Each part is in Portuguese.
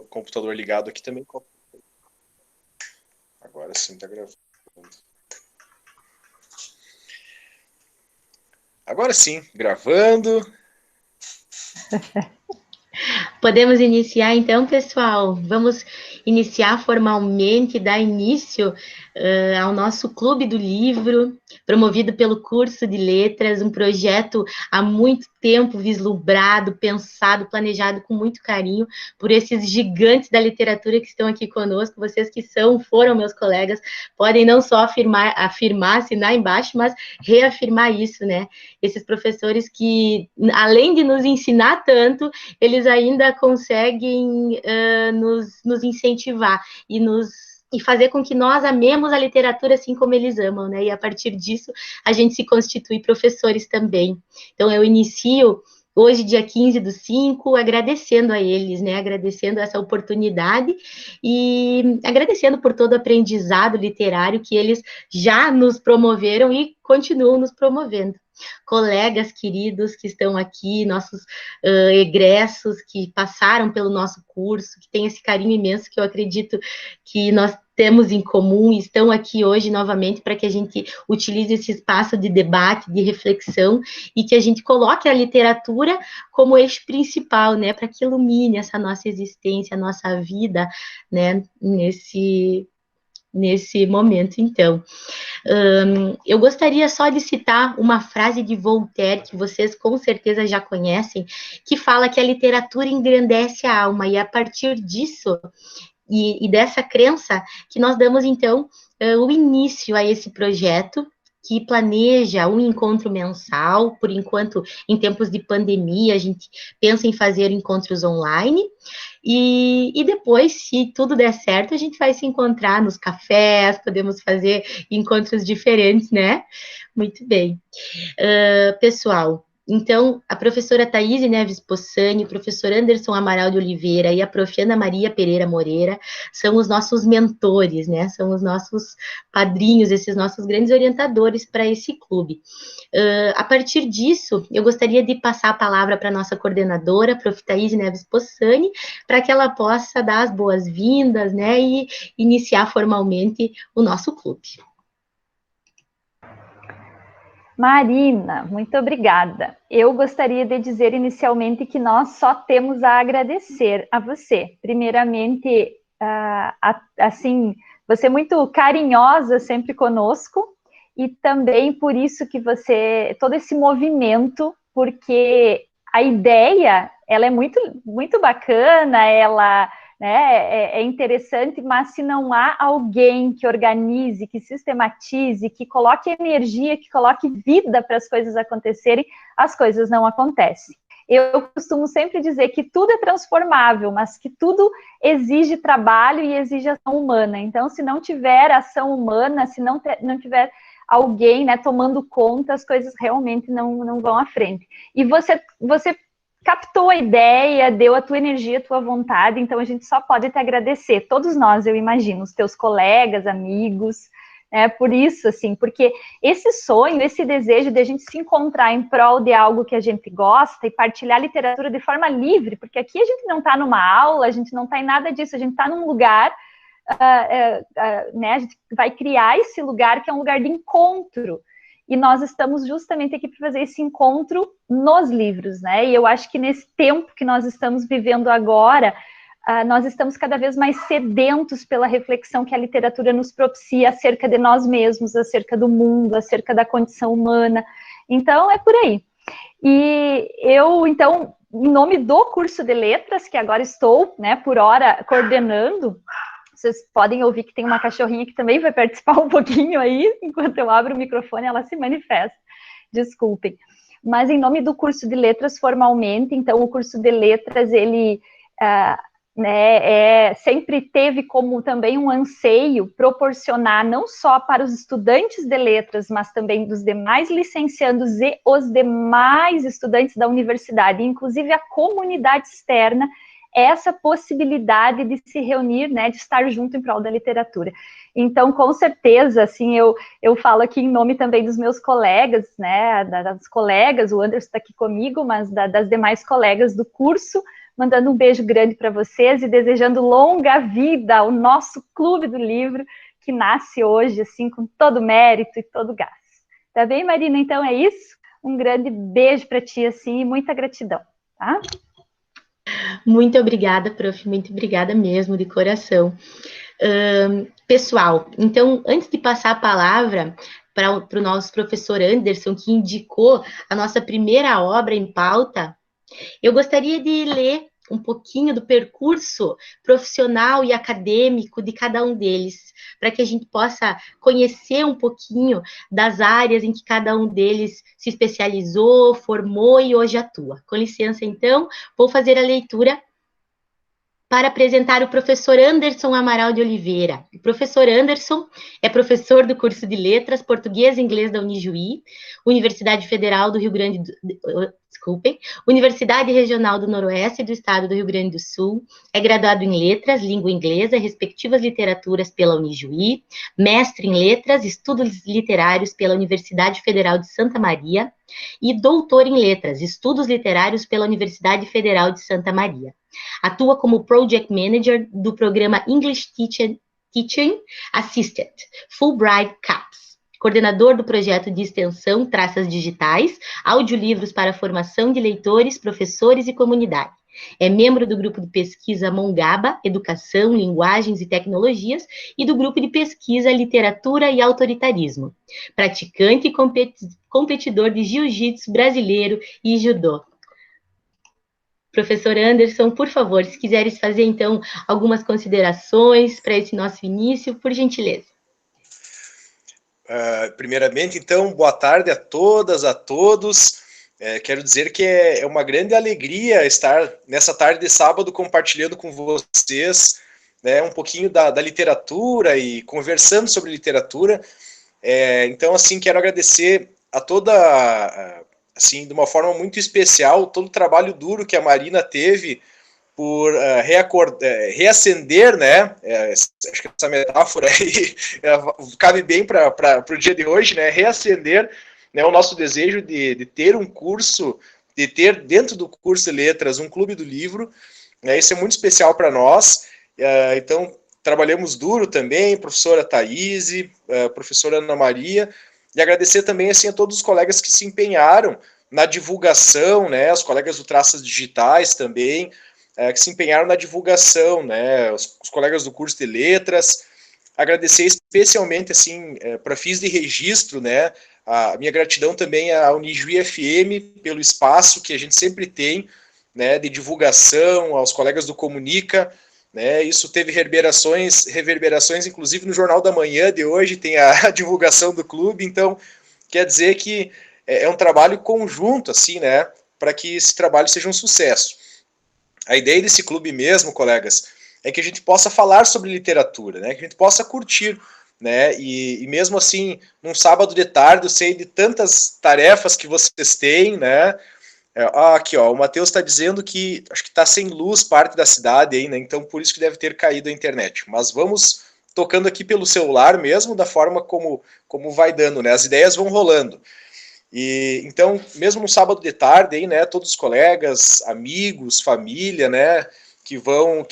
computador ligado aqui também. Agora sim está gravando. Agora sim, gravando. Podemos iniciar então, pessoal? Vamos iniciar formalmente, dar início ao nosso Clube do Livro, promovido pelo Curso de Letras, um projeto há muito tempo vislumbrado, pensado, planejado com muito carinho por esses gigantes da literatura que estão aqui conosco. Vocês que foram meus colegas, podem não só afirmar, assinar embaixo, mas reafirmar isso, né? Esses professores que, além de nos ensinar tanto, eles ainda conseguem nos incentivar e fazer com que nós amemos a literatura assim como eles amam, né? E a partir disso, a gente se constitui professores também. Então, eu inicio hoje, dia 15/5, agradecendo a eles, né? Agradecendo essa oportunidade e agradecendo por todo o aprendizado literário que eles já nos promoveram e continuam nos promovendo. Colegas queridos que estão aqui, nossos egressos que passaram pelo nosso curso, que têm esse carinho imenso que eu acredito que nós temos em comum e estão aqui hoje novamente para que a gente utilize esse espaço de debate, de reflexão e que a gente coloque a literatura como eixo principal, né, para que ilumine essa nossa existência, a nossa vida, né, nesse momento, então. Eu gostaria só de citar uma frase de Voltaire, que vocês com certeza já conhecem, que fala que a literatura engrandece a alma, e a partir disso, e dessa crença, que nós damos, então, o início a esse projeto, que planeja um encontro mensal, por enquanto, em tempos de pandemia, a gente pensa em fazer encontros online, e depois, se tudo der certo, a gente vai se encontrar nos cafés, podemos fazer encontros diferentes, né? Muito bem. Pessoal, então, a professora Thaís Neves Possani, o professor Anderson Amaral de Oliveira e a prof. Ana Maria Pereira Moreira são os nossos mentores, né? São os nossos padrinhos, esses nossos grandes orientadores para esse clube. A partir disso, eu gostaria de passar a palavra para a nossa coordenadora, prof. Thaís Neves Possani, para que ela possa dar as boas-vindas, né? E iniciar formalmente o nosso clube. Marina, muito obrigada. Eu gostaria de dizer inicialmente que nós só temos a agradecer a você. Primeiramente, assim, você é muito carinhosa sempre conosco e também por isso que todo esse movimento, porque a ideia, ela é muito, muito bacana, ela... né, é interessante, mas se não há alguém que organize, que sistematize, que coloque energia, que coloque vida para as coisas acontecerem, as coisas não acontecem. Eu costumo sempre dizer que tudo é transformável, mas que tudo exige trabalho e exige ação humana. Então, se não tiver ação humana, se não tiver alguém, né, tomando conta, as coisas realmente não vão à frente. E você captou a ideia, deu a tua energia, a tua vontade, então a gente só pode te agradecer, todos nós, eu imagino, os teus colegas, amigos, né, por isso, assim, porque esse sonho, esse desejo de a gente se encontrar em prol de algo que a gente gosta e partilhar literatura de forma livre, porque aqui a gente não está numa aula, a gente não está em nada disso, a gente está num lugar, né, a gente vai criar esse lugar que é um lugar de encontro, e nós estamos justamente aqui para fazer esse encontro nos livros, né? E eu acho que nesse tempo que nós estamos vivendo agora, nós estamos cada vez mais sedentos pela reflexão que a literatura nos propicia acerca de nós mesmos, acerca do mundo, acerca da condição humana. Então, é por aí. E eu, então, em nome do curso de letras, que agora estou, né, por hora, coordenando, vocês podem ouvir que tem uma cachorrinha que também vai participar um pouquinho aí, enquanto eu abro o microfone, ela se manifesta. Desculpem. Mas em nome do curso de letras, formalmente, então o curso de letras, ele sempre teve como também um anseio proporcionar não só para os estudantes de letras, mas também dos demais licenciandos e os demais estudantes da universidade, inclusive a comunidade externa, essa possibilidade de se reunir, né, de estar junto em prol da literatura. Então, com certeza, assim, eu falo aqui em nome também dos meus colegas, né, das colegas, o Anderson está aqui comigo, mas das demais colegas do curso, mandando um beijo grande para vocês e desejando longa vida ao nosso Clube do Livro, que nasce hoje, assim, com todo mérito e todo gás. Tá bem, Marina? Então é isso. Um grande beijo para ti, assim, e muita gratidão, tá? Muito obrigada, prof. Muito obrigada mesmo, de coração. Pessoal, então, antes de passar a palavra para o nosso professor Anderson, que indicou a nossa primeira obra em pauta, eu gostaria de ler um pouquinho do percurso profissional e acadêmico de cada um deles, para que a gente possa conhecer um pouquinho das áreas em que cada um deles se especializou, formou e hoje atua. Com licença, então, vou fazer a leitura para apresentar o professor Anderson Amaral de Oliveira. O professor Anderson é professor do curso de Letras Português e Inglês da Unijuí, Universidade Federal do Rio Grande do... Universidade Regional do Noroeste do Estado do Rio Grande do Sul, é graduado em Letras, Língua Inglesa, respectivas literaturas pela Unijuí, mestre em Letras, Estudos Literários pela Universidade Federal de Santa Maria e doutor em Letras, Estudos Literários pela Universidade Federal de Santa Maria. Atua como Project Manager do programa English Teaching Assisted, Fulbright CAPS, coordenador do projeto de extensão Traças Digitais, audiolivros para a formação de leitores, professores e comunidade. É membro do grupo de pesquisa Mongaba, Educação, Linguagens e Tecnologias, e do grupo de pesquisa Literatura e Autoritarismo. Praticante e competidor de jiu-jitsu brasileiro e judô. Professor Anderson, por favor, se quiseres fazer, então, algumas considerações para esse nosso início, por gentileza. Primeiramente, então, boa tarde a todas, a todos. Quero dizer que é uma grande alegria estar nessa tarde de sábado compartilhando com vocês, né, um pouquinho da literatura e conversando sobre literatura. Então, assim, quero agradecer a toda... assim, de uma forma muito especial, todo o trabalho duro que a Marina teve por reacender, né, acho que essa metáfora aí cabe bem para o dia de hoje, né, reacender, né, o nosso desejo de ter um curso, de ter dentro do curso de letras um clube do livro, né, isso é muito especial para nós. Então, trabalhamos duro também, professora Thaís, professora Ana Maria, e agradecer também assim, a todos os colegas que se empenharam na divulgação, né, os colegas do Traças Digitais também, que se empenharam na divulgação, né, os colegas do curso de letras. Agradecer especialmente assim, para fins de registro, né, a minha gratidão também à Unijuí FM pelo espaço que a gente sempre tem, né, de divulgação, aos colegas do Comunica, né, isso teve reverberações inclusive no Jornal da Manhã de hoje, tem a divulgação do clube, então quer dizer que é um trabalho conjunto, assim, né, para que esse trabalho seja um sucesso. A ideia desse clube mesmo, colegas, é que a gente possa falar sobre literatura, né, que a gente possa curtir, né, e mesmo assim, num sábado de tarde, eu sei de tantas tarefas que vocês têm, né. Aqui, ó, o Matheus está dizendo que acho que está sem luz parte da cidade aí, né? Então por isso que deve ter caído a internet. Mas vamos tocando aqui pelo celular mesmo, da forma como vai dando, né? As ideias vão rolando. E então, mesmo no sábado de tarde aí, né? Todos os colegas, amigos, família, né? Que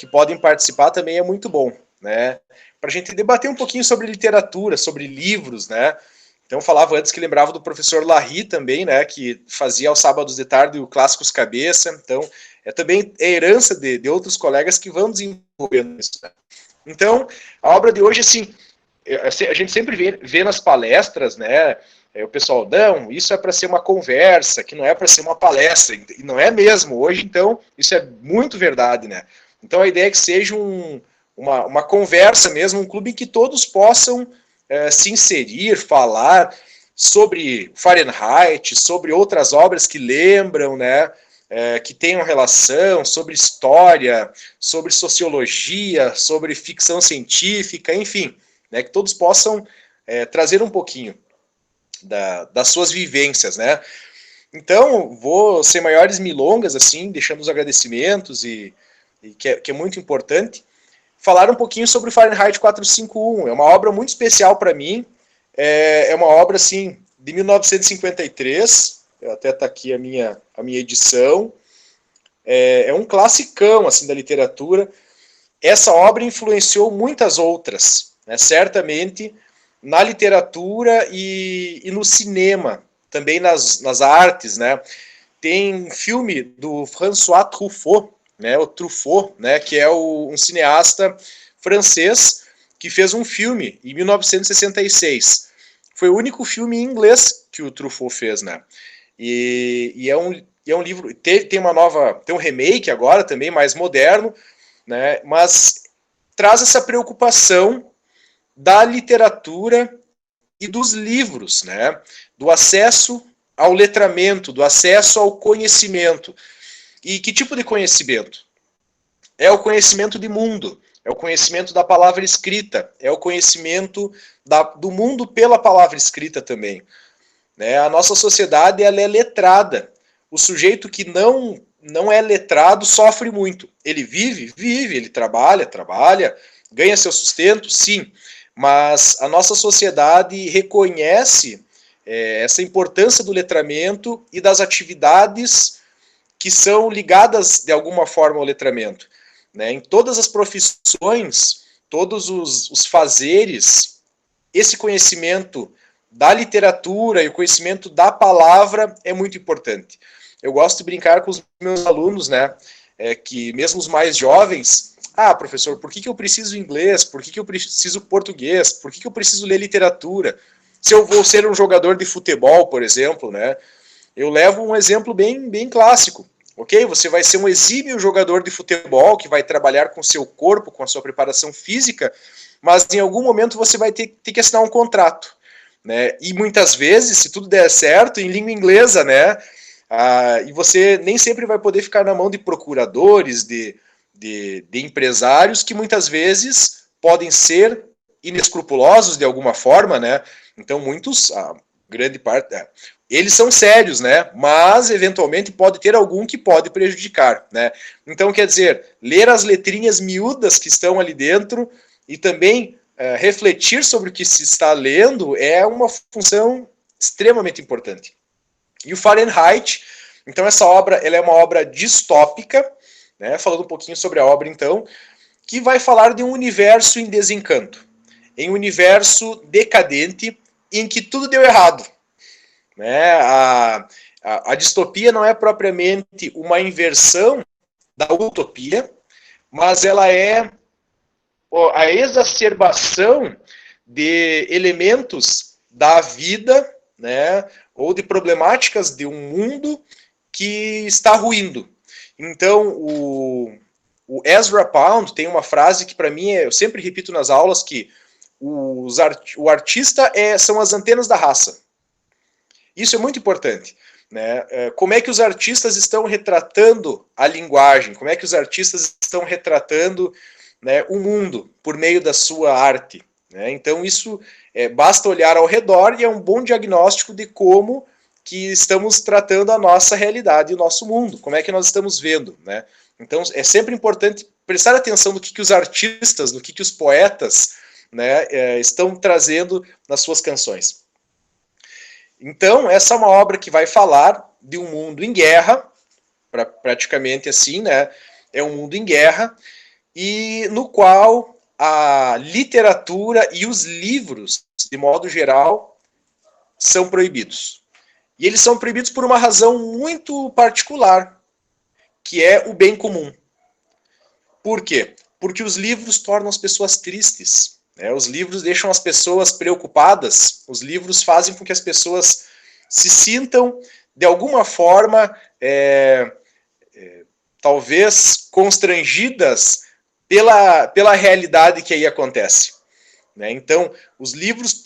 podem participar também é muito bom, né? Para a gente debater um pouquinho sobre literatura, sobre livros, né? Então, falava antes que lembrava do professor Larry também, né, que fazia aos sábados de tarde o Clássicos Cabeça. Então, também herança de outros colegas que vão desenvolvendo isso. Né? Então, a obra de hoje, assim, a gente sempre vê nas palestras, né, o pessoal, não, isso é para ser uma conversa, que não é para ser uma palestra. E não é mesmo. Hoje, então, isso é muito verdade, né? Então, a ideia é que seja uma conversa mesmo, um clube em que todos possam se inserir, falar sobre Fahrenheit, sobre outras obras que lembram, né, que tenham relação, sobre história, sobre sociologia, sobre ficção científica, enfim, né, que todos possam trazer um pouquinho das suas vivências, né. Então, vou sem maiores milongas, assim, deixando os agradecimentos e que é muito importante, falar um pouquinho sobre o Fahrenheit 451. É uma obra muito especial para mim. É uma obra, assim, de 1953. Até está aqui a minha edição. é um classicão assim, da literatura. Essa obra influenciou muitas outras, né? Certamente na literatura e no cinema, também nas artes, né? Tem um filme do François Truffaut, né, o Truffaut, né, que é um cineasta francês que fez um filme em 1966. Foi o único filme em inglês que o Truffaut fez, né? E é um livro, tem um remake agora também, mais moderno, né? Mas traz essa preocupação da literatura e dos livros, né? Do acesso ao letramento, do acesso ao conhecimento. E que tipo de conhecimento? É o conhecimento de mundo, é o conhecimento da palavra escrita, é o conhecimento do mundo pela palavra escrita também. Né? A nossa sociedade ela é letrada. O sujeito que não é letrado sofre muito. Ele vive, ele trabalha, ganha seu sustento, sim. Mas a nossa sociedade reconhece essa importância do letramento e das atividades que são ligadas de alguma forma ao letramento. Né? Em todas as profissões, todos os fazeres, esse conhecimento da literatura e o conhecimento da palavra é muito importante. Eu gosto de brincar com os meus alunos, né, que mesmo os mais jovens, professor, por que eu preciso inglês? Por que eu preciso português? Por que eu preciso ler literatura? Se eu vou ser um jogador de futebol, por exemplo, né, eu levo um exemplo bem clássico. Ok? Você vai ser um exímio jogador de futebol que vai trabalhar com o seu corpo, com a sua preparação física, mas em algum momento você vai ter que assinar um contrato. Né? E muitas vezes, se tudo der certo, em língua inglesa, né? E você nem sempre vai poder ficar na mão de procuradores, de empresários que muitas vezes podem ser inescrupulosos de alguma forma, né? Então muitos, a grande parte, eles são sérios, né? Mas eventualmente pode ter algum que pode prejudicar, né? Então quer dizer, ler as letrinhas miúdas que estão ali dentro e também refletir sobre o que se está lendo é uma função extremamente importante. E o Fahrenheit, então essa obra ela é uma obra distópica, né? Falando um pouquinho sobre a obra então, que vai falar de um universo em desencanto, em um universo decadente em que tudo deu errado. Né? A distopia não é propriamente uma inversão da utopia, mas ela é a exacerbação de elementos da vida, né, ou de problemáticas de um mundo que está ruindo. Então, o Ezra Pound tem uma frase que para mim, eu sempre repito nas aulas, que o artista são as antenas da raça. Isso é muito importante. Né? Como é que os artistas estão retratando a linguagem? Como é que os artistas estão retratando, né, o mundo por meio da sua arte? Né? Então isso basta olhar ao redor e é um bom diagnóstico de como que estamos tratando a nossa realidade e o nosso mundo. Como é que nós estamos vendo? Né? Então é sempre importante prestar atenção no que os artistas, no que os poetas, né, estão trazendo nas suas canções. Então, essa é uma obra que vai falar de um mundo em guerra, praticamente assim, né? É um mundo em guerra, e no qual a literatura e os livros, de modo geral, são proibidos. E eles são proibidos por uma razão muito particular, que é o bem comum. Por quê? Porque os livros tornam as pessoas tristes. Os livros deixam as pessoas preocupadas, os livros fazem com que as pessoas se sintam, de alguma forma, talvez constrangidas pela realidade que aí acontece. Né? Então, os livros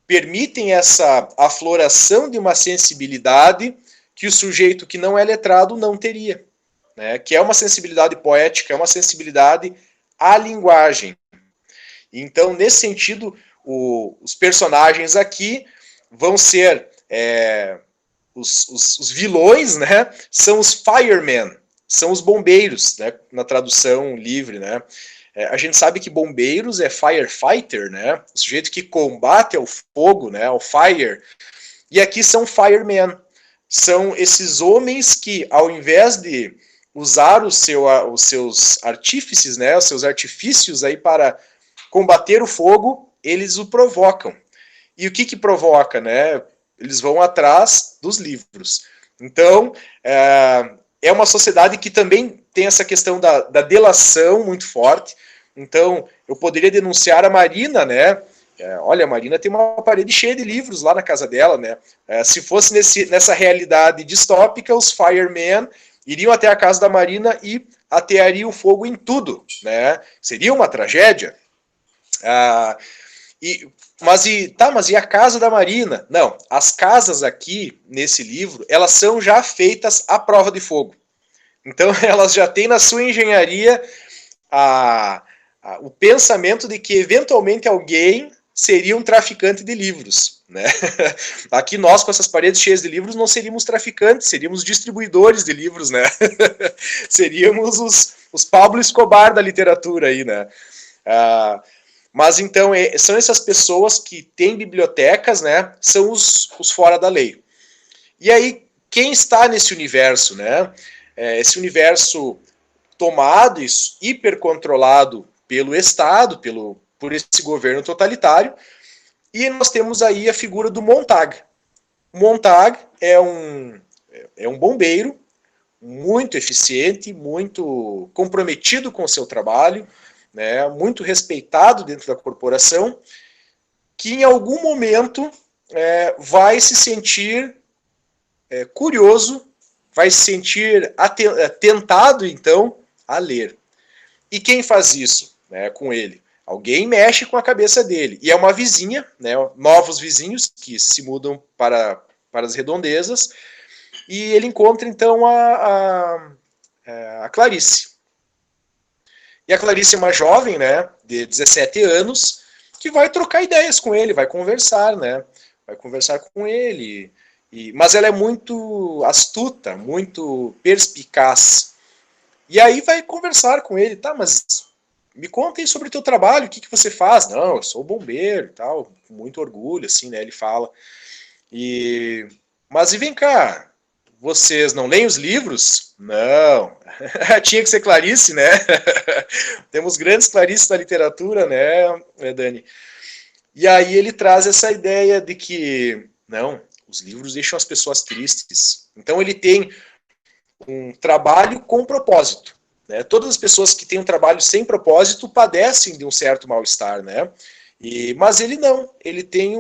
permitem essa afloração de uma sensibilidade que o sujeito que não é letrado não teria. Né? Que é uma sensibilidade poética, é uma sensibilidade à linguagem. Então, nesse sentido, os personagens aqui vão ser os vilões, né? São os firemen, são os bombeiros, né? Na tradução livre, né? A gente sabe que bombeiros é firefighter, né? O sujeito que combate ao fogo, né? Ao fire. E aqui são firemen. São esses homens que, ao invés de usar os seus artífices, né, os seus artifícios aí para combater o fogo, eles o provocam. E o que provoca, né? Eles vão atrás dos livros. Então, é uma sociedade que também tem essa questão da delação muito forte. Então, eu poderia denunciar a Marina, né? Olha, a Marina tem uma parede cheia de livros lá na casa dela, né? Se fosse nessa realidade distópica, os firemen iriam até a casa da Marina e ateariam fogo em tudo, né? Seria uma tragédia. Mas e a casa da Marina? Não, as casas aqui, nesse livro, elas são já feitas à prova de fogo. Então, elas já têm na sua engenharia o pensamento de que, eventualmente, alguém seria um traficante de livros, né? Aqui nós, com essas paredes cheias de livros, não seríamos traficantes, seríamos distribuidores de livros, né? Seríamos os Pablo Escobar da literatura aí, né? Mas então, são essas pessoas que têm bibliotecas, né? São os fora da lei. E aí, quem está nesse universo, né? Esse universo tomado e hipercontrolado pelo Estado, por esse governo totalitário, e nós temos aí a figura do Montag. Montag é um bombeiro muito eficiente, muito comprometido com o seu trabalho, né, muito respeitado dentro da corporação, que em algum momento vai se sentir curioso, vai se sentir tentado, então, a ler. E quem faz isso, né, com ele? Alguém mexe com a cabeça dele. E é uma vizinha, né, novos vizinhos que se mudam para as redondezas, e ele encontra, então, a Clarice. E a Clarice é uma jovem, né, de 17 anos, que vai trocar ideias com ele, vai conversar, né, vai conversar com ele. Mas ela é muito astuta, muito perspicaz. E aí vai conversar com ele, tá, mas me conta aí sobre o teu trabalho, o que você faz? Não, eu sou bombeiro e tal, com muito orgulho, assim, né, ele fala. Mas e vem cá, vocês não leem os livros? Não. Tinha que ser Clarice, né? Temos grandes Clarices na literatura, né, Dani? E aí ele traz essa ideia de que, não, os livros deixam as pessoas tristes. Então ele tem um trabalho com propósito, né? Todas as pessoas que têm um trabalho sem propósito padecem de um certo mal-estar, né? Mas ele não, ele tem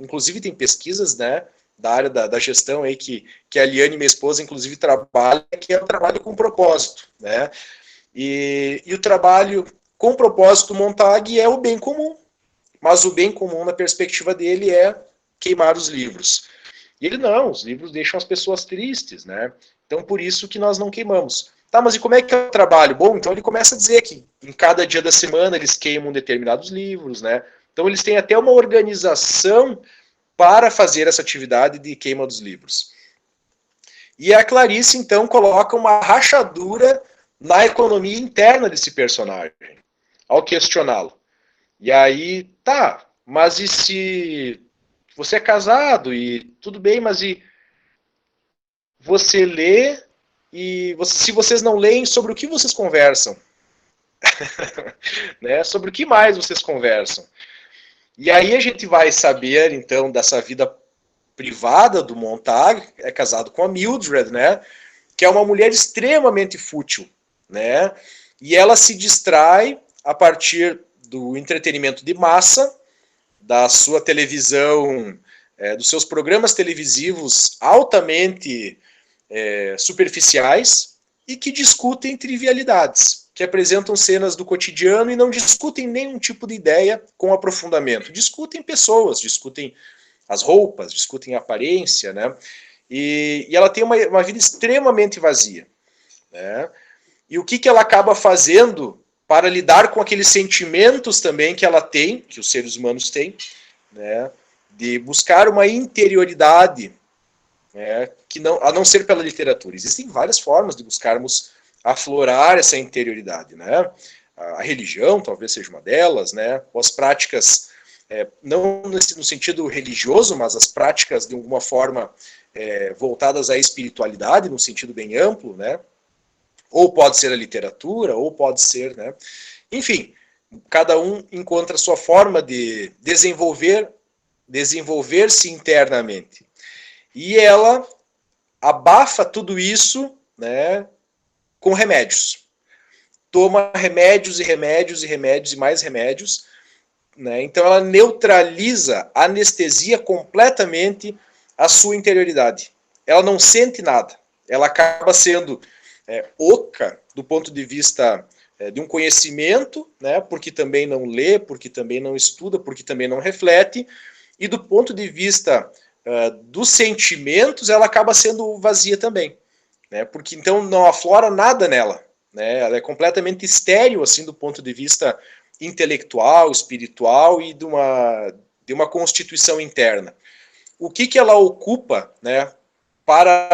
inclusive tem pesquisas, né, da área da gestão aí que a Liane, minha esposa, inclusive trabalha, que é o trabalho com propósito, né? E o trabalho com propósito Montag é o bem comum, mas o bem comum na perspectiva dele é queimar os livros. E ele não, os livros deixam as pessoas tristes, né? Então por isso que nós não queimamos. Tá, mas e como é que é o trabalho? Bom, então ele começa a dizer que em cada dia da semana eles queimam determinados livros, né? Então eles têm até uma organização para fazer essa atividade de queima dos livros. E a Clarice, então, coloca uma rachadura na economia interna desse personagem, ao questioná-lo. E aí, tá, mas e se você é casado e tudo bem, mas e você lê e se vocês não leem, sobre o que vocês conversam? Né? Sobre o que mais vocês conversam? E aí a gente vai saber, então, dessa vida privada do Montag, é casado com a Mildred, né? Que é uma mulher extremamente fútil, né? E ela se distrai a partir do entretenimento de massa, da sua televisão, dos seus programas televisivos altamente superficiais e que discutem trivialidades, que apresentam cenas do cotidiano e não discutem nenhum tipo de ideia com aprofundamento. Discutem pessoas, discutem as roupas, discutem a aparência, né? E ela tem uma vida extremamente vazia, né? E o que ela acaba fazendo para lidar com aqueles sentimentos também que ela tem, que os seres humanos têm, né? De buscar uma interioridade, né? A não ser pela literatura. Existem várias formas de buscarmos aflorar essa interioridade, né? A religião talvez seja uma delas, né? Ou as práticas, não no sentido religioso, mas as práticas de alguma forma voltadas à espiritualidade, num sentido bem amplo, né? Ou pode ser a literatura, ou pode ser, né? Enfim, cada um encontra a sua forma de desenvolver-se internamente. E ela abafa tudo isso, né, com remédios. Toma remédios e remédios e remédios e mais remédios, né? Então ela neutraliza, anestesia completamente a sua interioridade. Ela não sente nada. Ela acaba sendo oca do ponto de vista de um conhecimento, né? Porque também não lê, porque também não estuda, porque também não reflete. E do ponto de vista dos sentimentos, ela acaba sendo vazia também, né? Porque então não aflora nada nela, né? Ela é completamente estéril, assim, do ponto de vista intelectual, espiritual e de uma constituição interna. O que ela ocupa, né, para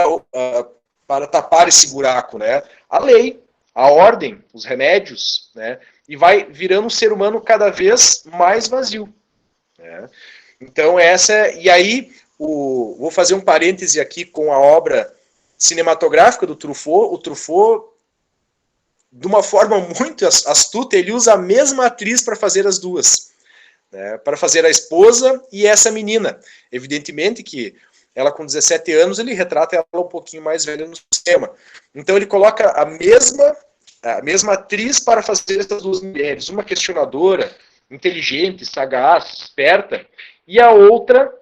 tapar esse buraco, né? A lei, a ordem, os remédios, né? E vai virando um ser humano cada vez mais vazio, né? Então e aí vou fazer um parêntese aqui com a obra cinematográfica do Truffaut. O Truffaut, de uma forma muito astuta, ele usa a mesma atriz para fazer as duas, né? Para fazer a esposa e essa menina. Evidentemente que ela com 17 anos, ele retrata ela um pouquinho mais velha no sistema. Então ele coloca a mesma atriz para fazer essas duas mulheres. Uma questionadora, inteligente, sagaz, esperta, e a outra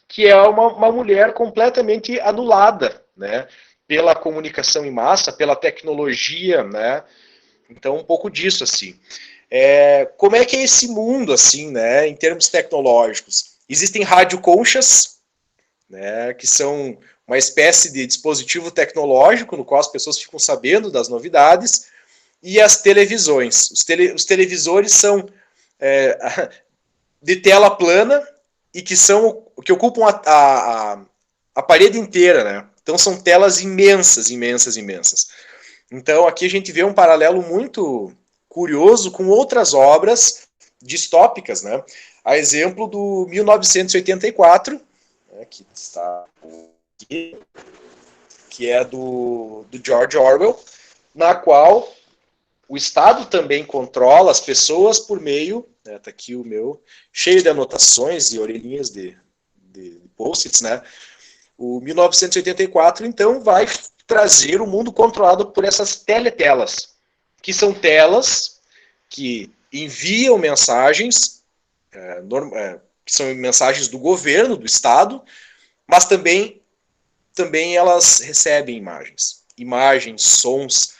que é uma mulher completamente anulada, né, pela comunicação em massa, pela tecnologia, né? Então um pouco disso, assim. Como é que é esse mundo, assim, né, em termos tecnológicos? Existem radioconchas, né, que são uma espécie de dispositivo tecnológico no qual as pessoas ficam sabendo das novidades, e as televisões. Os televisores são de tela plana e que ocupam a parede inteira, né? Então são telas imensas, imensas, imensas. Então aqui a gente vê um paralelo muito curioso com outras obras distópicas, né? A exemplo do 1984, que está aqui, que é do George Orwell, na qual o Estado também controla as pessoas por meio, né, tá aqui o meu, cheio de anotações e orelhinhas de post-its, né? O 1984, então, vai trazer o mundo controlado por essas teletelas, que são telas que enviam mensagens, que são mensagens do governo, do Estado, mas também elas recebem imagens, sons,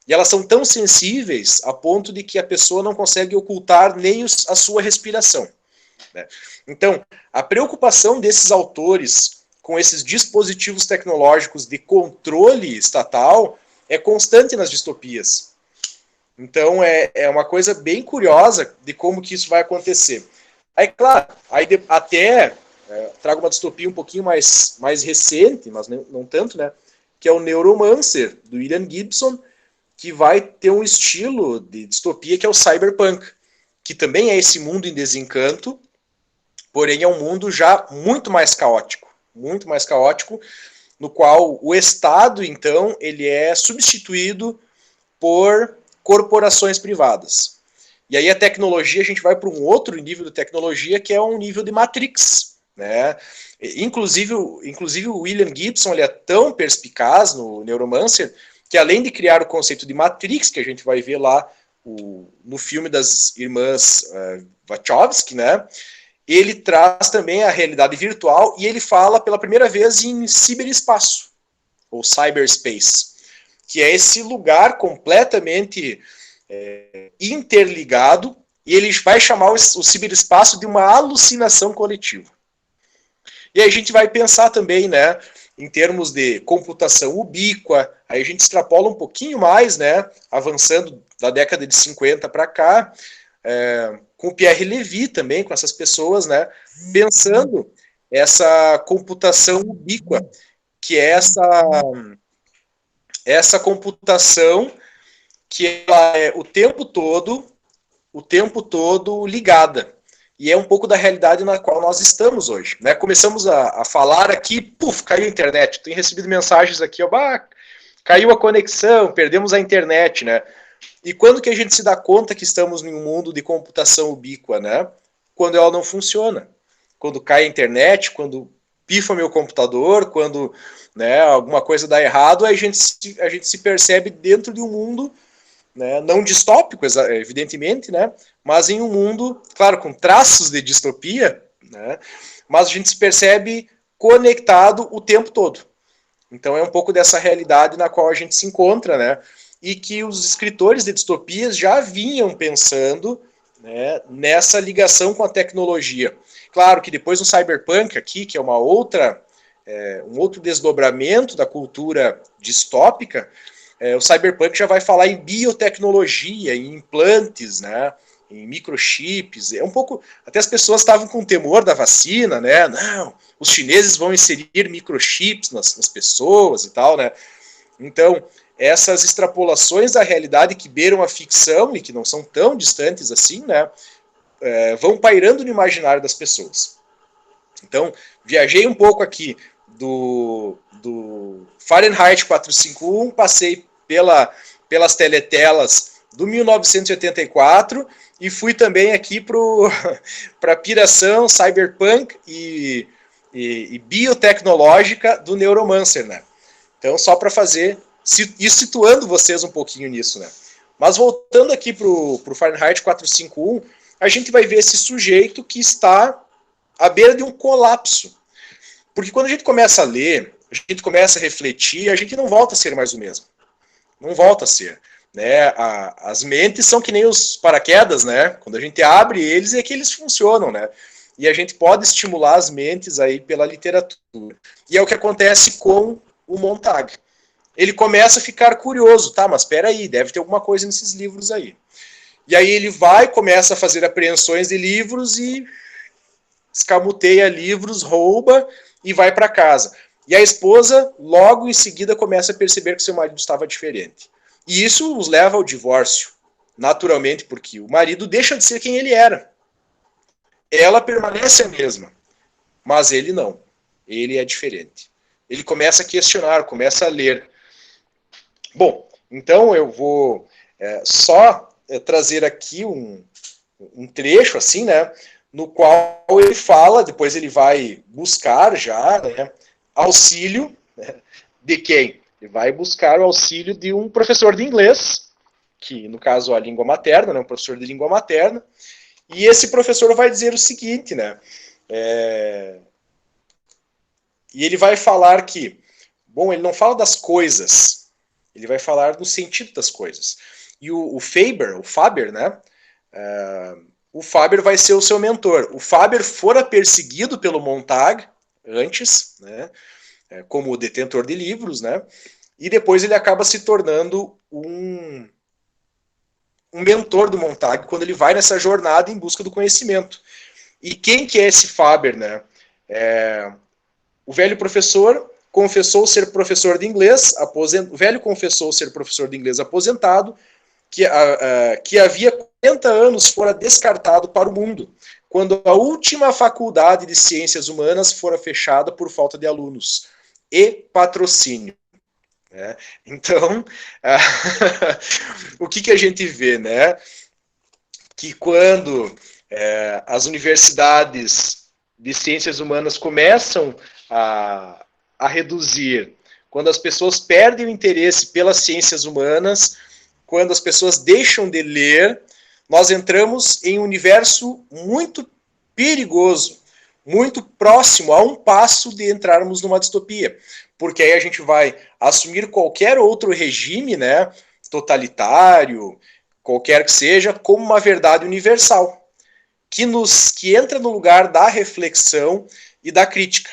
e elas são tão sensíveis a ponto de que a pessoa não consegue ocultar nem a sua respiração, né? Então, a preocupação desses autores com esses dispositivos tecnológicos de controle estatal é constante nas distopias. Então, é uma coisa bem curiosa de como que isso vai acontecer. Aí, claro, trago uma distopia um pouquinho mais recente, mas não tanto, né? Que é o Neuromancer, do William Gibson, que vai ter um estilo de distopia que é o cyberpunk, que também é esse mundo em desencanto, porém é um mundo já muito mais caótico, no qual o Estado, então, ele é substituído por corporações privadas. E aí a tecnologia, a gente vai para um outro nível de tecnologia, que é um nível de Matrix, né? Inclusive o William Gibson, ele é tão perspicaz no Neuromancer, que além de criar o conceito de Matrix, que a gente vai ver lá no filme das irmãs Wachowski, né, ele traz também a realidade virtual e ele fala pela primeira vez em ciberespaço, ou cyberspace, que é esse lugar completamente interligado, e ele vai chamar o ciberespaço de uma alucinação coletiva. E aí a gente vai pensar também, né, em termos de computação ubíqua, aí a gente extrapola um pouquinho mais, né, avançando da década de 50 para cá, com o Pierre Levy também, com essas pessoas, né, pensando essa computação ubíqua, que é essa computação que ela é o tempo todo ligada. E é um pouco da realidade na qual nós estamos hoje, né? Começamos a falar aqui, caiu a internet. Tenho recebido mensagens aqui, caiu a conexão, perdemos a internet, né? E quando que a gente se dá conta que estamos em um mundo de computação ubíqua, né? Quando ela não funciona. Quando cai a internet, quando pifa meu computador, quando, né, alguma coisa dá errado, a gente se percebe dentro de um mundo, né, não distópico, evidentemente, né, mas em um mundo, claro, com traços de distopia, né, mas a gente se percebe conectado o tempo todo. Então é um pouco dessa realidade na qual a gente se encontra, né, e que os escritores de distopias já vinham pensando, né, nessa ligação com a tecnologia. Claro que depois no cyberpunk aqui, que é uma outra, um outro desdobramento da cultura distópica, o cyberpunk já vai falar em biotecnologia, em implantes, né, em microchips. É um pouco, até as pessoas estavam com temor da vacina, né? Não, os chineses vão inserir microchips nas pessoas e tal, né? Então, essas extrapolações da realidade que beiram a ficção e que não são tão distantes assim, né, vão pairando no imaginário das pessoas. Então, viajei um pouco aqui do Fahrenheit 451, passei pelas teletelas do 1984 e fui também aqui para a piração cyberpunk e biotecnológica do Neuromancer, né? Então, só para fazer, e situando vocês um pouquinho nisso, né? Mas voltando aqui para o Fahrenheit 451, a gente vai ver esse sujeito que está à beira de um colapso. Porque quando a gente começa a ler, a gente começa a refletir, a gente não volta a ser mais o mesmo. Não volta a ser. Né? As mentes são que nem os paraquedas, né? Quando a gente abre eles, é que eles funcionam, né? E a gente pode estimular as mentes aí pela literatura. E é o que acontece com o Montag. Ele começa a ficar curioso, tá? Mas espera aí, deve ter alguma coisa nesses livros aí. E aí ele começa a fazer apreensões de livros e escamoteia livros, rouba e vai para casa. E a esposa, logo em seguida, começa a perceber que seu marido estava diferente. E isso os leva ao divórcio, naturalmente, porque o marido deixa de ser quem ele era. Ela permanece a mesma, mas ele não. Ele é diferente. Ele começa a questionar, começa a ler. Bom, então eu vou só trazer aqui um trecho, assim, né, no qual ele fala, depois ele vai buscar já, né, auxílio, né, de quem? Ele vai buscar o auxílio de um professor de inglês, que no caso a língua materna, né, um professor de língua materna, e esse professor vai dizer o seguinte, né, e ele vai falar que, bom, ele não fala das coisas, ele vai falar do sentido das coisas. E o Faber, né, o Faber vai ser o seu mentor. O Faber fora perseguido pelo Montag antes, né, como detentor de livros, né, e depois ele acaba se tornando um mentor do Montag quando ele vai nessa jornada em busca do conhecimento. E quem que é esse Faber, né? O velho professor confessou ser professor de inglês, o velho confessou ser professor de inglês aposentado, que havia 40 anos fora descartado para o mundo, quando a última faculdade de ciências humanas fora fechada por falta de alunos e patrocínio. Então, o que a gente vê, né? Que quando as universidades de ciências humanas começam a reduzir, quando as pessoas perdem o interesse pelas ciências humanas, quando as pessoas deixam de ler, nós entramos em um universo muito perigoso, muito próximo a um passo de entrarmos numa distopia, porque aí a gente vai assumir qualquer outro regime, né, totalitário, qualquer que seja, como uma verdade universal, que entra no lugar da reflexão e da crítica.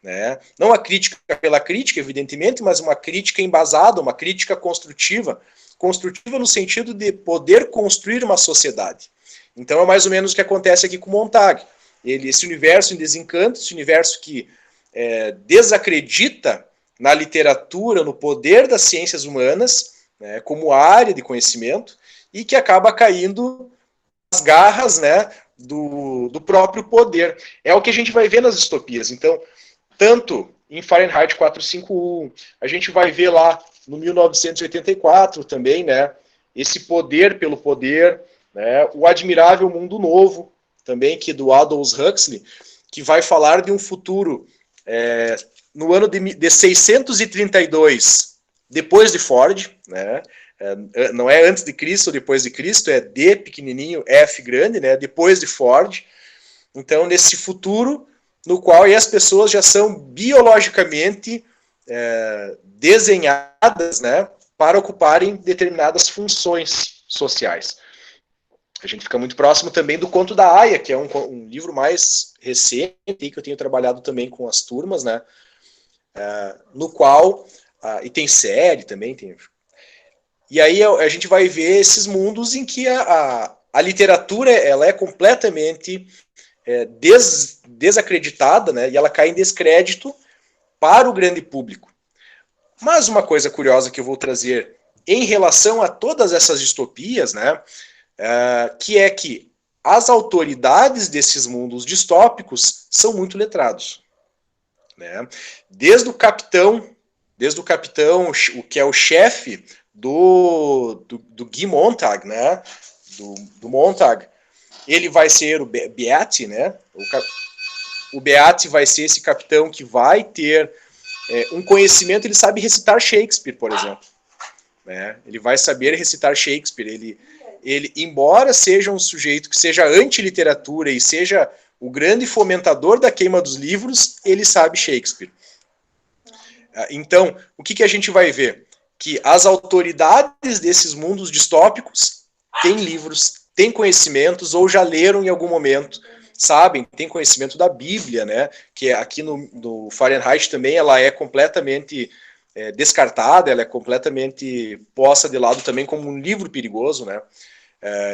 Né? Não a crítica pela crítica, evidentemente, mas uma crítica embasada, uma crítica construtiva no sentido de poder construir uma sociedade. Então é mais ou menos o que acontece aqui com Montag. Esse universo em desencanto, esse universo que desacredita na literatura, no poder das ciências humanas, né, como área de conhecimento, e que acaba caindo nas garras, né, do próprio poder. É o que a gente vai ver nas distopias. Então, tanto em Fahrenheit 451, a gente vai ver lá no 1984 também, né, esse poder pelo poder, né, o Admirável Mundo Novo, também, que é do Aldous Huxley, que vai falar de um futuro no ano de 632, depois de Ford, né, não é antes de Cristo ou depois de Cristo, é D pequenininho, F grande, né, depois de Ford. Então, nesse futuro, no qual as pessoas já são biologicamente desenhadas, né, para ocuparem determinadas funções sociais. A gente fica muito próximo também do Conto da Aia, que é um livro mais recente, que eu tenho trabalhado também com as turmas, né, no qual, e tem série também, e aí a gente vai ver esses mundos em que a literatura ela é completamente desacreditada, né, e ela cai em descrédito para o grande público. Mas uma coisa curiosa que eu vou trazer em relação a todas essas distopias, né, que é que as autoridades desses mundos distópicos são muito letrados, né? Desde o capitão, o que é o chefe do Guy Montag, né? Do Montag, ele vai ser o Beatty, né? O Beatty vai ser esse capitão que vai ter um conhecimento, ele sabe recitar Shakespeare, por exemplo, né? Ele vai saber recitar Shakespeare, ele, embora seja um sujeito que seja anti-literatura e seja o grande fomentador da queima dos livros, ele sabe Shakespeare. Então, o que a gente vai ver? Que as autoridades desses mundos distópicos têm livros, têm conhecimentos, ou já leram em algum momento, sabem, têm conhecimento da Bíblia, né? Que aqui no Fahrenheit também ela é completamente descartada, ela é completamente posta de lado também como um livro perigoso, né?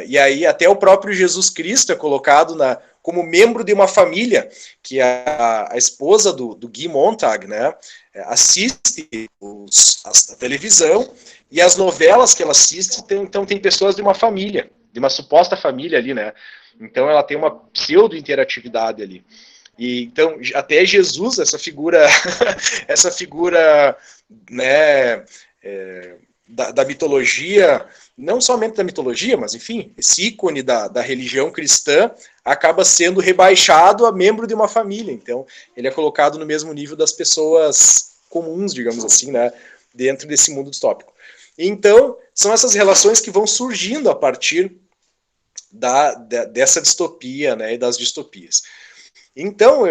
E aí até o próprio Jesus Cristo é colocado como membro de uma família, que a esposa do Guy Montag, né, assiste a televisão, e as novelas que ela assiste, então tem pessoas de uma família, de uma suposta família ali, né? Então ela tem uma pseudo-interatividade ali. E então até Jesus, essa figura né, da mitologia, não somente da mitologia, mas enfim, esse ícone da religião cristã acaba sendo rebaixado a membro de uma família. Então, ele é colocado no mesmo nível das pessoas comuns, digamos assim, né, dentro desse mundo distópico. Então, são essas relações que vão surgindo a partir dessa distopia, né, e das distopias. Então,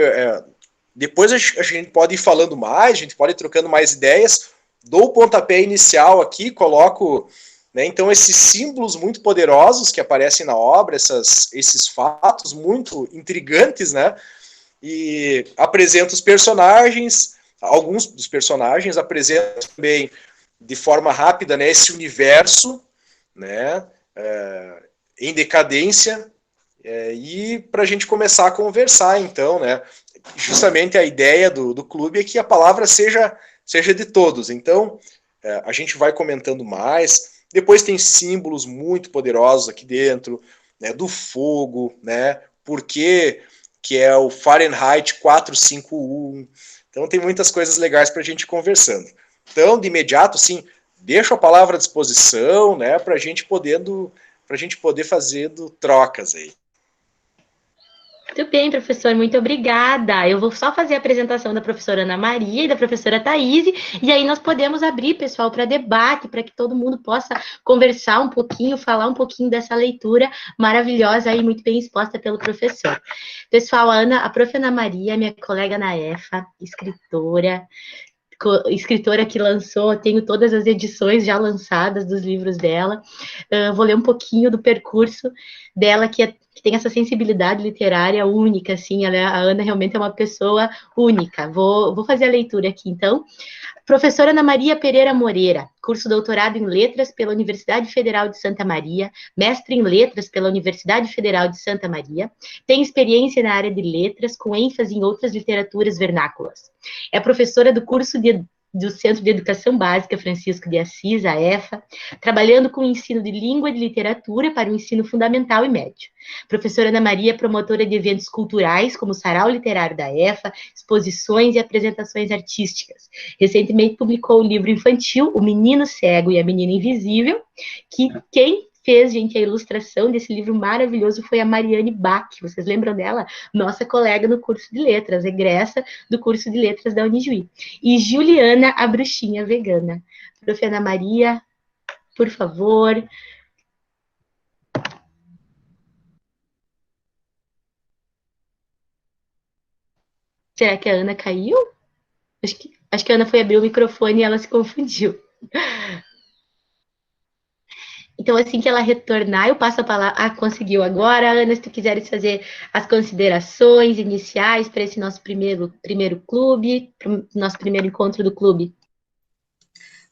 depois a gente pode ir falando mais, a gente pode ir trocando mais ideias. Dou o pontapé inicial aqui, coloco, né, então esses símbolos muito poderosos que aparecem na obra, esses fatos muito intrigantes, né, e apresento os personagens, alguns dos personagens, apresento também de forma rápida, né, esse universo, né, em decadência, e para a gente começar a conversar, então, né, justamente a ideia do clube é que a palavra seja de todos. Então, a gente vai comentando mais. Depois tem símbolos muito poderosos aqui dentro, né, do fogo, né, porque que é o Fahrenheit 451. Então, tem muitas coisas legais para a gente ir conversando. Então, de imediato, sim, deixo a palavra à disposição, né, para a gente poder fazer trocas aí. Muito bem, professor, muito obrigada. Eu vou só fazer a apresentação da professora Ana Maria e da professora Thaís, e aí nós podemos abrir, pessoal, para debate, para que todo mundo possa conversar um pouquinho, falar um pouquinho dessa leitura maravilhosa e muito bem exposta pelo professor. Pessoal, a prof. Ana Maria, minha colega na EFA, escritora que lançou, tenho todas as edições já lançadas dos livros dela. Vou ler um pouquinho do percurso dela, que tem essa sensibilidade literária única, assim, a Ana realmente é uma pessoa única. Vou fazer a leitura aqui, então. Professora Ana Maria Pereira Moreira, curso doutorado em Letras pela Universidade Federal de Santa Maria, mestre em Letras pela Universidade Federal de Santa Maria, tem experiência na área de letras, com ênfase em outras literaturas vernáculas. É professora do curso de do Centro de Educação Básica Francisco de Assis, a EFA, trabalhando com o ensino de língua e de literatura para o ensino fundamental e médio. Professora Ana Maria é promotora de eventos culturais, como o Sarau Literário da EFA, exposições e apresentações artísticas. Recentemente publicou o livro infantil O Menino Cego e a Menina Invisível, que quem fez, gente, a ilustração desse livro maravilhoso foi a Mariane Bach. Vocês lembram dela? Nossa colega no curso de letras, egressa do curso de letras da Unijuí. E Juliana, a bruxinha vegana. Prof. Ana Maria, por favor. Será que a Ana caiu? Acho que a Ana foi abrir o microfone e ela se confundiu. Então, assim que ela retornar, eu passo a palavra. Ah, conseguiu agora. Ana, se tu quiseres fazer as considerações iniciais para esse nosso primeiro clube, nosso primeiro encontro do clube.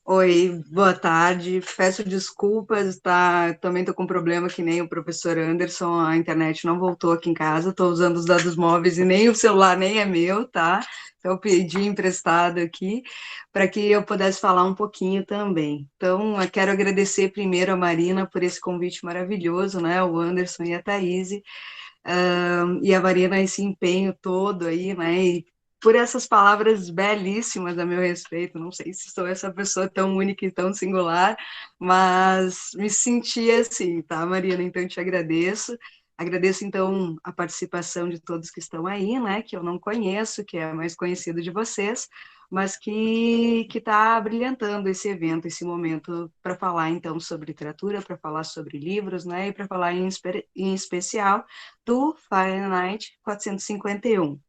Oi, boa tarde. Peço desculpas, tá? Também estou com problema que nem o professor Anderson, a internet não voltou aqui em casa, estou usando os dados móveis e nem o celular nem é meu, tá? Então eu pedi emprestado aqui para que eu pudesse falar um pouquinho também. Então, eu quero agradecer primeiro a Marina por esse convite maravilhoso, né? O Anderson e a Thaís, e a Marina esse empenho todo aí, né? E por essas palavras belíssimas a meu respeito. Não sei se sou essa pessoa tão única e tão singular, mas me senti assim, tá, Marina? Então, eu te agradeço. Agradeço, então, a participação de todos que estão aí, né, que eu não conheço, que é mais conhecido de vocês, mas que está brilhantando esse evento, esse momento, para falar, então, sobre literatura, para falar sobre livros, né, e para falar em especial do Fahrenheit 451.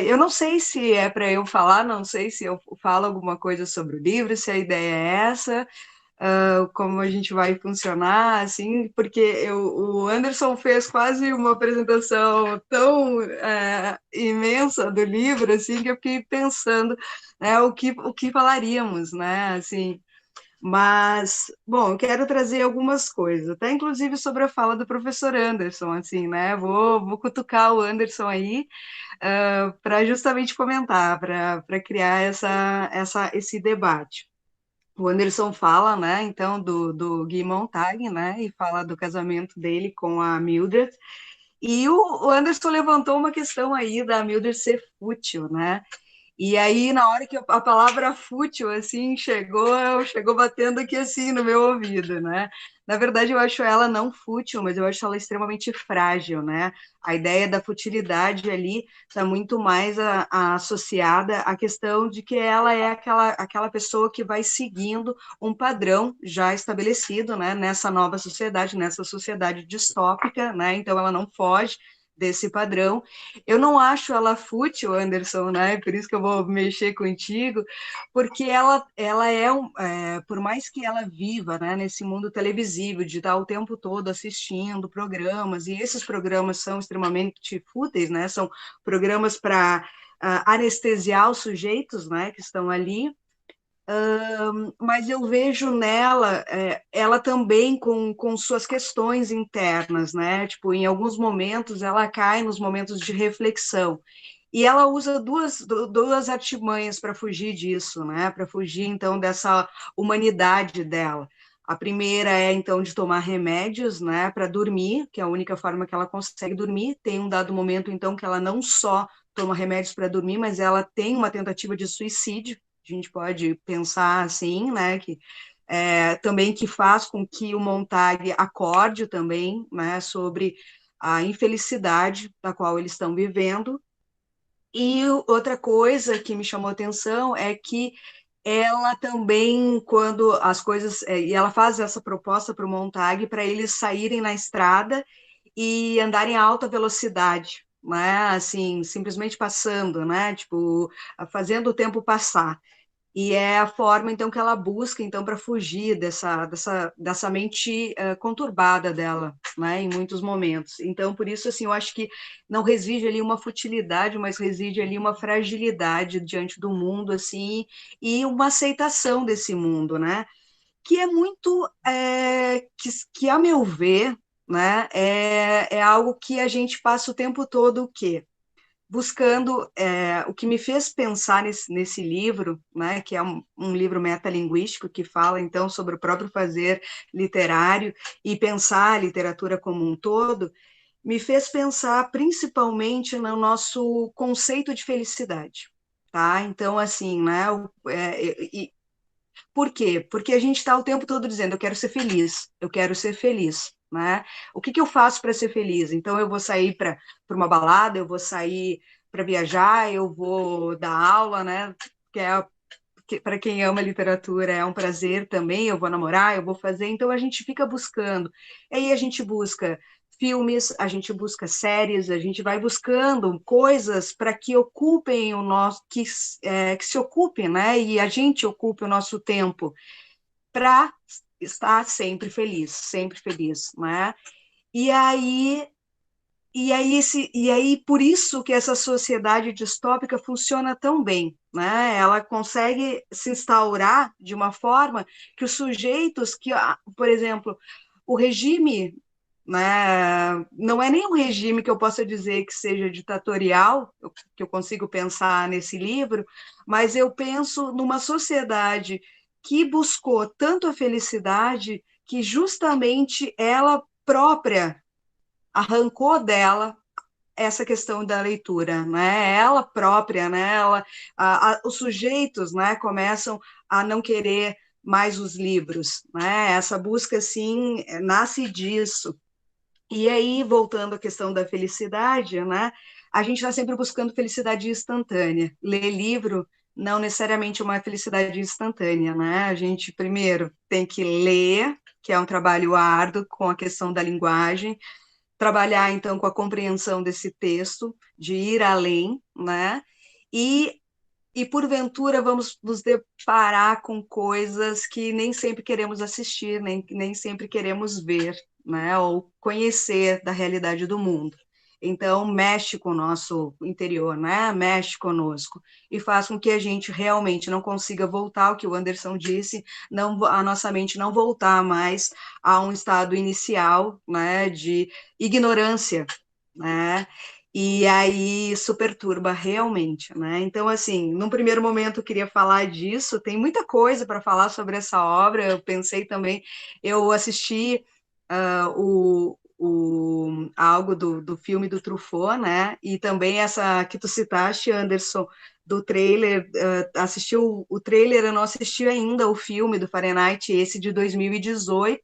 Eu não sei se é para eu falar, não sei se eu falo alguma coisa sobre o livro, se a ideia é essa, como a gente vai funcionar, assim, porque o Anderson fez quase uma apresentação tão imensa do livro, assim, que eu fiquei pensando, né, o que falaríamos, né, assim. Mas, bom, eu quero trazer algumas coisas, até inclusive sobre a fala do professor Anderson, assim, né? Vou cutucar o Anderson aí, para justamente comentar, para criar esse debate. O Anderson fala, né, então, do Guy Montag, né, e fala do casamento dele com a Mildred, e o Anderson levantou uma questão aí da Mildred ser fútil, né, e aí, na hora que a palavra fútil, assim, chegou batendo aqui, assim, no meu ouvido, né? Na verdade, eu acho ela não fútil, mas eu acho ela extremamente frágil, né? A ideia da futilidade ali está muito mais associada à questão de que ela é aquela pessoa que vai seguindo um padrão já estabelecido, né? Nessa nova sociedade, nessa sociedade distópica, né? Então, ela não foge desse padrão. Eu não acho ela fútil, Anderson, né? Por isso que eu vou mexer contigo, porque ela por mais que ela viva, né, nesse mundo televisivo, de estar o tempo todo assistindo programas, e esses programas são extremamente fúteis, né? São programas para anestesiar os sujeitos, né, que estão ali. Mas eu vejo nela, ela também com suas questões internas, né? Tipo, em alguns momentos ela cai nos momentos de reflexão. E ela usa duas artimanhas para fugir disso, né? Para fugir, então, dessa humanidade dela. A primeira é, então, de tomar remédios, né, para dormir, que é a única forma que ela consegue dormir. Tem um dado momento, então, que ela não só toma remédios para dormir, mas ela tem uma tentativa de suicídio. A gente pode pensar assim, né, que também que faz com que o Montag acorde também, né, sobre a infelicidade da qual eles estão vivendo. E outra coisa que me chamou a atenção é que ela também, quando as coisas, e ela faz essa proposta para o Montag para eles saírem na estrada e andarem a alta velocidade, né, assim, simplesmente passando, né, tipo, fazendo o tempo passar. E é a forma, então, que ela busca, então, para fugir dessa mente conturbada dela, né, em muitos momentos. Então, por isso, assim, eu acho que não reside ali uma futilidade, mas reside ali uma fragilidade diante do mundo, assim, e uma aceitação desse mundo, né, que é muito, que a meu ver, né, é algo que a gente passa o tempo todo o quê? buscando, o que me fez pensar nesse livro, né, que é um livro metalinguístico que fala, então, sobre o próprio fazer literário e pensar a literatura como um todo, me fez pensar principalmente no nosso conceito de felicidade, tá? Então, assim, né, por quê? Porque a gente está o tempo todo dizendo, eu quero ser feliz, né? O que eu faço para ser feliz? Então, eu vou sair para uma balada, eu vou sair para viajar, eu vou dar aula, né? Que para quem ama literatura é um prazer também, eu vou namorar, eu vou fazer, então a gente fica buscando. Aí a gente busca filmes, a gente busca séries, a gente vai buscando coisas para que ocupem o nosso, que se ocupem, né? E a gente ocupe o nosso tempo para estar sempre feliz, né? E aí por isso que essa sociedade distópica funciona tão bem, né? Ela consegue se instaurar de uma forma que os sujeitos que, por exemplo, o regime, né, não é nem um regime que eu possa dizer que seja ditatorial, que eu consigo pensar nesse livro, mas eu penso numa sociedade que buscou tanto a felicidade que justamente ela própria arrancou dela essa questão da leitura, né? Ela própria, né? Os sujeitos, né? Começam a não querer mais os livros, né? Essa busca, assim, nasce disso. E aí, voltando à questão da felicidade, né? A gente está sempre buscando felicidade instantânea. Ler livro não necessariamente é uma felicidade instantânea, né? A gente primeiro tem que ler, que é um trabalho árduo com a questão da linguagem, trabalhar, então, com a compreensão desse texto, de ir além, né? E porventura, vamos nos deparar com coisas que nem sempre queremos assistir, nem sempre queremos ver, né? Ou conhecer da realidade do mundo. Então, mexe com o nosso interior, né? Mexe conosco e faz com que a gente realmente não consiga voltar, o que o Anderson disse, a nossa mente não voltar mais a um estado inicial, né? De ignorância, né? E aí isso perturba realmente, né? Então, assim, num primeiro momento eu queria falar disso, tem muita coisa para falar sobre essa obra, eu pensei também, eu assisti algo do filme do Truffaut, né? E também essa que tu citaste, Anderson, do trailer, assistiu o trailer, eu não assisti ainda o filme do Fahrenheit, esse de 2018,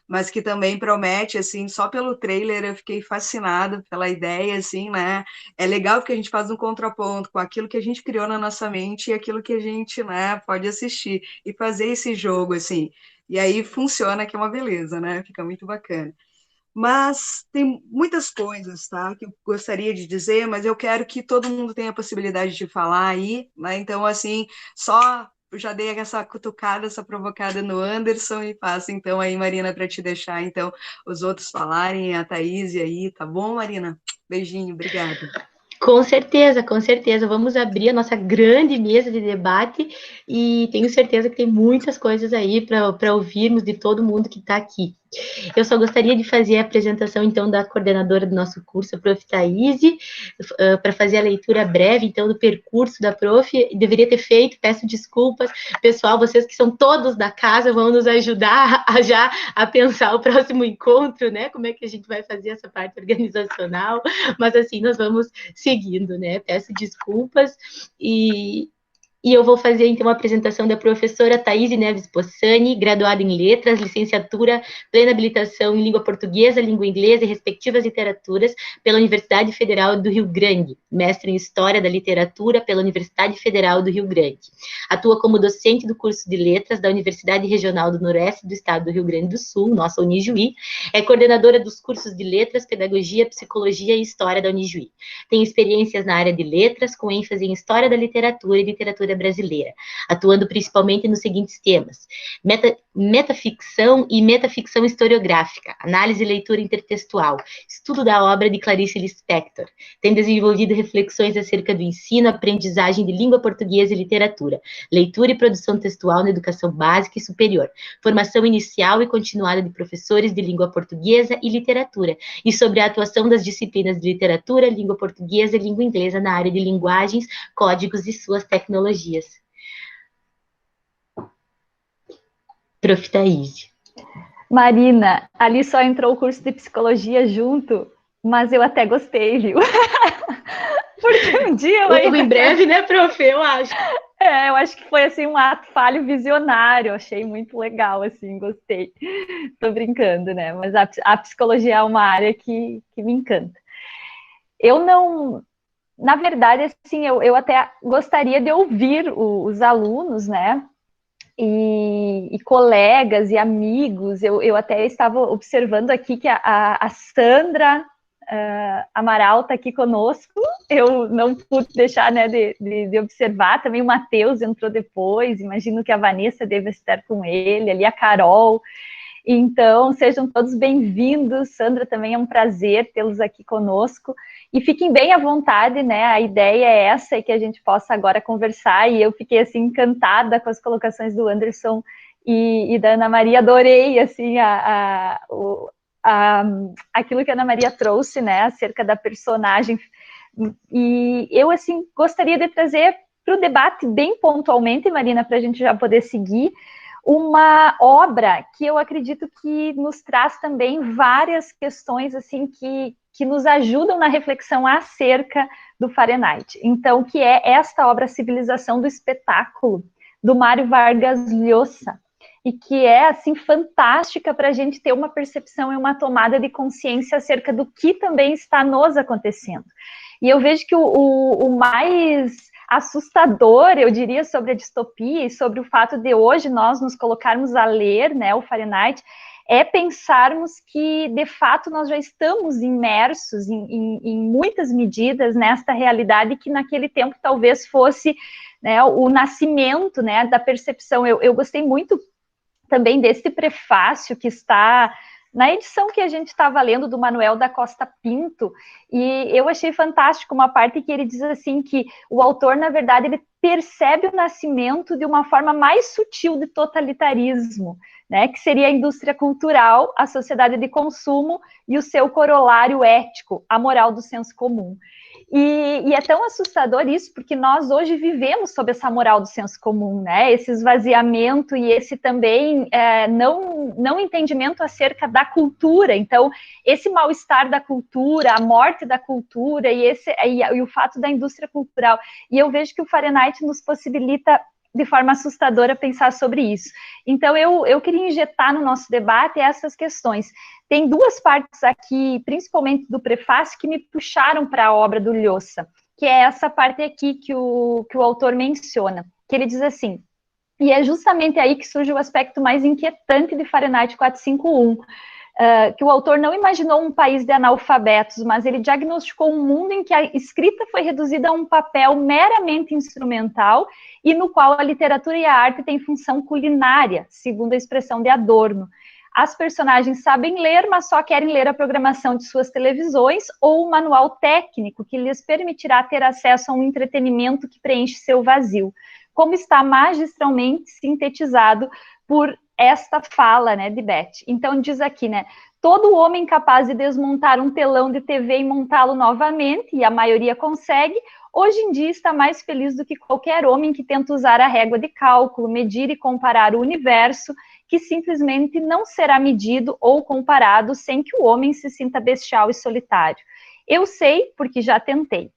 mas que também promete, assim, só pelo trailer eu fiquei fascinada pela ideia, assim, né? É legal porque a gente faz um contraponto com aquilo que a gente criou na nossa mente e aquilo que a gente, né, pode assistir e fazer esse jogo, assim. E aí funciona, que é uma beleza, né? Fica muito bacana. Mas tem muitas coisas, tá, que eu gostaria de dizer, mas eu quero que todo mundo tenha a possibilidade de falar aí, né? Então, assim, só eu já dei essa cutucada, essa provocada no Anderson e passo, então, aí, Marina, para te deixar, então, os outros falarem, a Thaís aí, tá bom, Marina? Beijinho, obrigada. Com certeza, com certeza. Vamos abrir a nossa grande mesa de debate e tenho certeza que tem muitas coisas aí para ouvirmos de todo mundo que está aqui. Eu só gostaria de fazer a apresentação, então, da coordenadora do nosso curso, a Prof. Thaís, para fazer a leitura breve, então, do percurso da Prof. Deveria ter feito, peço desculpas. Pessoal, vocês que são todos da casa vão nos ajudar a pensar o próximo encontro, né? Como é que a gente vai fazer essa parte organizacional, mas assim, nós vamos seguindo, né? Peço desculpas e eu vou fazer, então, a apresentação da professora Thaís Neves Possani, graduada em Letras, licenciatura, plena habilitação em Língua Portuguesa, Língua Inglesa e respectivas literaturas pela Universidade Federal do Rio Grande, mestre em História da Literatura pela Universidade Federal do Rio Grande. Atua como docente do curso de Letras da Universidade Regional do Noroeste do Estado do Rio Grande do Sul, nossa Unijuí, é coordenadora dos cursos de Letras, Pedagogia, Psicologia e História da Unijuí. Tem experiências na área de letras, com ênfase em História da Literatura e Literatura literatura brasileira, atuando principalmente nos seguintes temas: metaficção e metaficção historiográfica, análise e leitura intertextual, estudo da obra de Clarice Lispector. Tem desenvolvido reflexões acerca do ensino, aprendizagem de língua portuguesa e literatura, leitura e produção textual na educação básica e superior, formação inicial e continuada de professores de língua portuguesa e literatura, e sobre a atuação das disciplinas de literatura, língua portuguesa e língua inglesa na área de linguagens, códigos e suas tecnologias. Prof. Thaís. Marina, ali só entrou o curso de psicologia junto, mas eu até gostei, viu? Porque um dia eu ainda... Em breve, né, prof? Eu acho. Eu acho que foi, assim, um ato falho visionário, achei muito legal, assim, gostei. Tô brincando, né? Mas a psicologia é uma área que me encanta. Eu não... Na verdade, assim, eu até gostaria de ouvir os alunos, né? E colegas e amigos, eu até estava observando aqui que a Sandra Amaral está aqui conosco, eu não pude deixar, né, de observar, também o Matheus entrou depois, imagino que a Vanessa deve estar com ele, ali a Carol, então sejam todos bem-vindos. Sandra, também é um prazer tê-los aqui conosco, e fiquem bem à vontade, né, a ideia é essa, é que a gente possa agora conversar, e eu fiquei, assim, encantada com as colocações do Anderson e da Ana Maria, adorei, assim, aquilo que a Ana Maria trouxe, né, acerca da personagem, e eu, assim, gostaria de trazer para o debate bem pontualmente, Marina, para a gente já poder seguir, uma obra que eu acredito que nos traz também várias questões, assim, que nos ajudam na reflexão acerca do Fahrenheit. Então, que é esta obra Civilização do Espetáculo, do Mário Vargas Llosa, e que é, assim, fantástica para a gente ter uma percepção e uma tomada de consciência acerca do que também está nos acontecendo. E eu vejo que o mais assustador, eu diria, sobre a distopia e sobre o fato de hoje nós nos colocarmos a ler, né, o Fahrenheit, é pensarmos que, de fato, nós já estamos imersos em muitas medidas nesta realidade que naquele tempo talvez fosse, né, o nascimento, né, da percepção. Eu gostei muito também desse prefácio que está na edição que a gente estava lendo do Manuel da Costa Pinto, e eu achei fantástico uma parte que ele diz assim que o autor, na verdade, ele percebe o nascimento de uma forma mais sutil de totalitarismo, né, que seria a indústria cultural, a sociedade de consumo e o seu corolário ético, a moral do senso comum. E é tão assustador isso, porque nós hoje vivemos sob essa moral do senso comum, né? Esse esvaziamento e esse também não entendimento acerca da cultura. Então, esse mal-estar da cultura, a morte da cultura e o fato da indústria cultural. E eu vejo que o Fahrenheit nos possibilita de forma assustadora pensar sobre isso. Então, eu queria injetar no nosso debate essas questões. Tem duas partes aqui, principalmente do prefácio, que me puxaram para a obra do Llosa, que é essa parte aqui que o autor menciona, que ele diz assim, e é justamente aí que surge o aspecto mais inquietante de Fahrenheit 451, que o autor não imaginou um país de analfabetos, mas ele diagnosticou um mundo em que a escrita foi reduzida a um papel meramente instrumental e no qual a literatura e a arte têm função culinária, segundo a expressão de Adorno. As personagens sabem ler, mas só querem ler a programação de suas televisões ou o manual técnico que lhes permitirá ter acesso a um entretenimento que preenche seu vazio, como está magistralmente sintetizado por esta fala, né, de Beth. Então, diz aqui, né, todo homem capaz de desmontar um telão de TV e montá-lo novamente, e a maioria consegue, hoje em dia está mais feliz do que qualquer homem que tenta usar a régua de cálculo, medir e comparar o universo, que simplesmente não será medido ou comparado sem que o homem se sinta bestial e solitário. Eu sei, porque já tentei.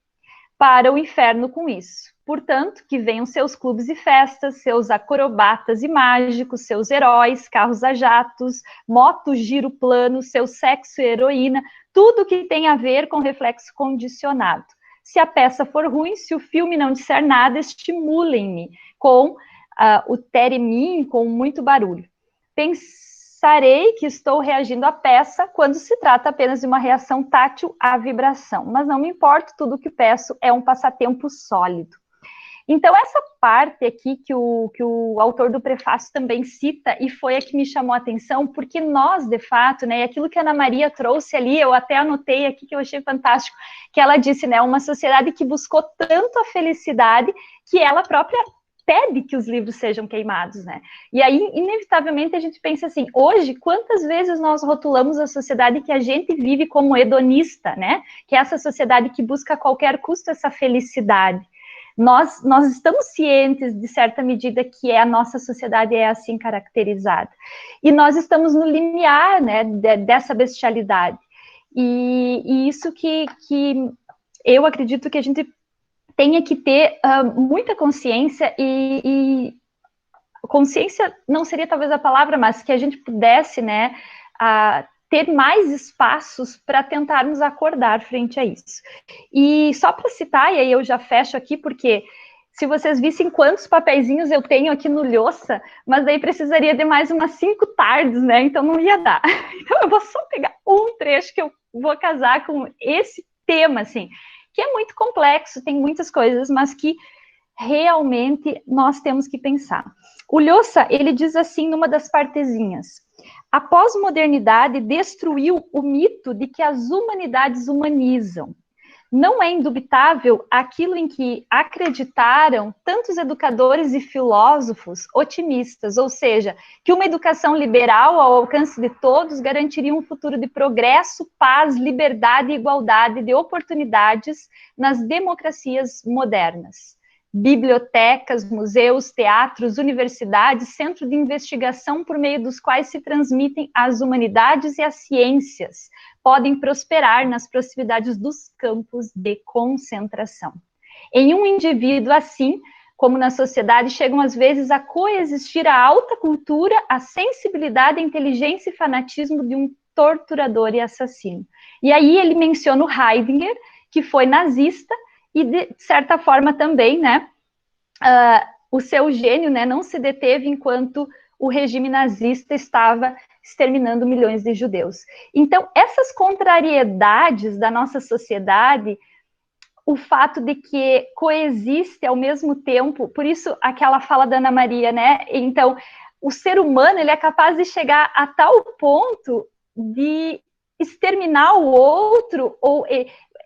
Para o inferno com isso. Portanto, que venham seus clubes e festas, seus acrobatas e mágicos, seus heróis, carros a jatos, motos giro plano, seu sexo e heroína, tudo que tem a ver com reflexo condicionado. Se a peça for ruim, se o filme não disser nada, estimulem-me com o teremim, com muito barulho. Pensarei que estou reagindo à peça quando se trata apenas de uma reação tátil à vibração, mas não me importa, tudo o que peço é um passatempo sólido. Então, essa parte aqui que o autor do prefácio também cita, e foi a que me chamou a atenção, porque nós, de fato, né, aquilo que a Ana Maria trouxe ali, eu até anotei aqui que eu achei fantástico, que ela disse, né, uma sociedade que buscou tanto a felicidade que ela própria pede que os livros sejam queimados, né? E aí, inevitavelmente, a gente pensa assim, hoje, quantas vezes nós rotulamos a sociedade que a gente vive como hedonista, né? Que é essa sociedade que busca a qualquer custo essa felicidade. Nós estamos cientes, de certa medida, que a nossa sociedade é assim caracterizada. E nós estamos no limiar, né, dessa bestialidade. E isso que eu acredito que a gente tenha que ter muita consciência, e consciência não seria talvez a palavra, mas que a gente pudesse, né, ter mais espaços para tentarmos acordar frente a isso. E só para citar, e aí eu já fecho aqui, porque se vocês vissem quantos papeizinhos eu tenho aqui no Lhosa, mas daí precisaria de mais umas 5 tardes, né? Então não ia dar. Então eu vou só pegar um trecho que eu vou casar com esse tema, assim, que é muito complexo, tem muitas coisas, mas que realmente nós temos que pensar. O Lhosa, ele diz assim numa das partezinhas: a pós-modernidade destruiu o mito de que as humanidades humanizam. Não é indubitável aquilo em que acreditaram tantos educadores e filósofos otimistas, ou seja, que uma educação liberal ao alcance de todos garantiria um futuro de progresso, paz, liberdade e igualdade de oportunidades nas democracias modernas. Bibliotecas, museus, teatros, universidades, centro de investigação por meio dos quais se transmitem as humanidades e as ciências, podem prosperar nas proximidades dos campos de concentração. Em um indivíduo assim, como na sociedade, chegam às vezes a coexistir a alta cultura, a sensibilidade, a inteligência e fanatismo de um torturador e assassino. E aí ele menciona o Heidegger, que foi nazista, e de certa forma também, né, o seu gênio, né, não se deteve enquanto o regime nazista estava exterminando milhões de judeus. Então, essas contrariedades da nossa sociedade, o fato de que coexiste ao mesmo tempo, por isso aquela fala da Ana Maria, né? Então, o ser humano, ele é capaz de chegar a tal ponto de exterminar o outro, ou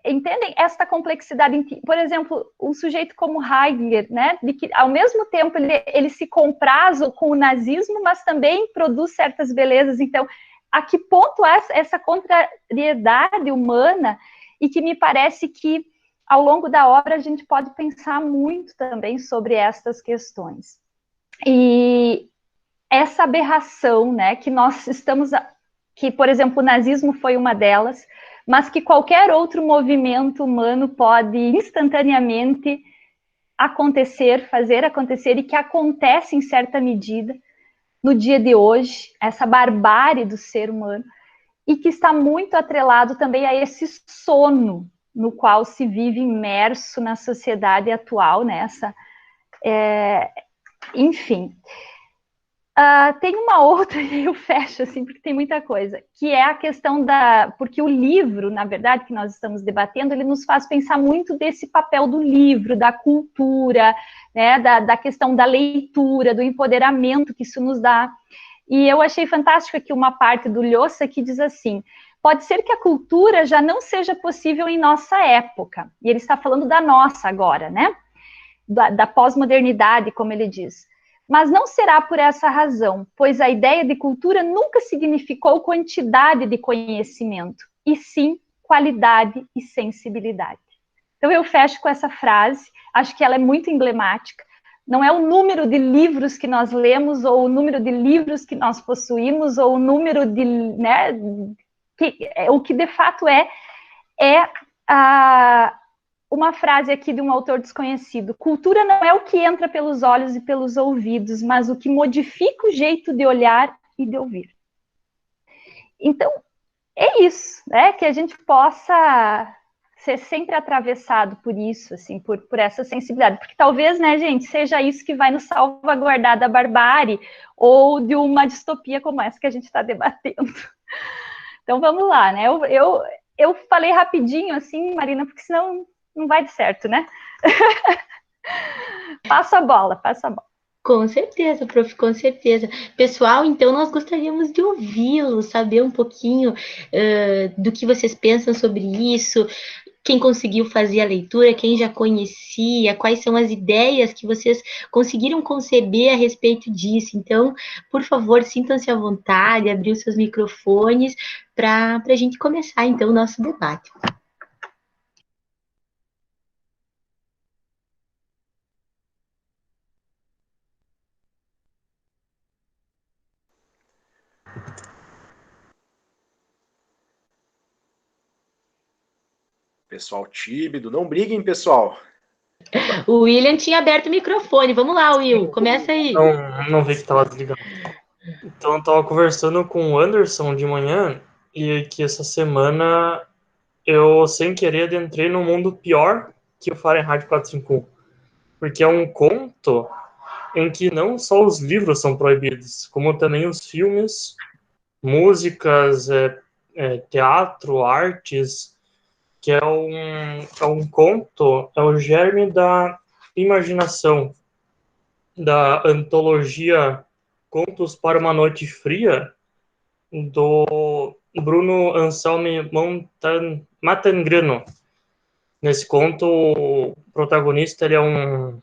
entendem esta complexidade? Por exemplo, um sujeito como Heidegger, né, de que ao mesmo tempo ele se compraz com o nazismo, mas também produz certas belezas. Então, a que ponto há essa contrariedade humana, e que me parece que ao longo da obra a gente pode pensar muito também sobre estas questões. E essa aberração, né, que nós estamos, que, por exemplo, o nazismo foi uma delas, mas que qualquer outro movimento humano pode instantaneamente acontecer, fazer acontecer, e que acontece em certa medida no dia de hoje, essa barbárie do ser humano, e que está muito atrelado também a esse sono no qual se vive imerso na sociedade atual, nessa, enfim. Tem uma outra, e eu fecho, assim, porque tem muita coisa, que é a questão porque o livro, na verdade, que nós estamos debatendo, ele nos faz pensar muito desse papel do livro, da cultura, né, da questão da leitura, do empoderamento que isso nos dá. E eu achei fantástico aqui uma parte do Lhosa que diz assim: pode ser que a cultura já não seja possível em nossa época, e ele está falando da nossa agora, né, da pós-modernidade, como ele diz. Mas não será por essa razão, pois a ideia de cultura nunca significou quantidade de conhecimento, e sim qualidade e sensibilidade. Então eu fecho com essa frase, acho que ela é muito emblemática. Não é o número de livros que nós lemos, ou o número de livros que nós possuímos, ou o número de, né, o que de fato é uma frase aqui de um autor desconhecido: cultura não é o que entra pelos olhos e pelos ouvidos, mas o que modifica o jeito de olhar e de ouvir. Então, é isso, né? Que a gente possa ser sempre atravessado por isso, assim, por essa sensibilidade. Porque talvez, né, gente, seja isso que vai nos salvaguardar da barbárie ou de uma distopia como essa que a gente está debatendo. Então, vamos lá, né? Eu falei rapidinho, assim, Marina, porque senão não vai de certo, né? Passa a bola, passa a bola. Com certeza, prof, com certeza. Pessoal, então nós gostaríamos de ouvi-lo, saber um pouquinho do que vocês pensam sobre isso, quem conseguiu fazer a leitura, quem já conhecia, quais são as ideias que vocês conseguiram conceber a respeito disso. Então, por favor, sintam-se à vontade, abrir os seus microfones para a gente começar, então, o nosso debate. Pessoal tímido, não briguem, pessoal. O William tinha aberto o microfone. Vamos lá, Will, começa aí. Não vi que estava desligado. Então, eu estava conversando com o Anderson de manhã e que essa semana eu, sem querer, adentrei num mundo pior que o Fahrenheit 451. Porque é um conto em que não só os livros são proibidos, como também os filmes, músicas, teatro, artes, que é um conto, é o germe da imaginação, da antologia Contos para uma Noite Fria, do Bruno Anselmi Matangrano. Nesse conto, o protagonista ele é um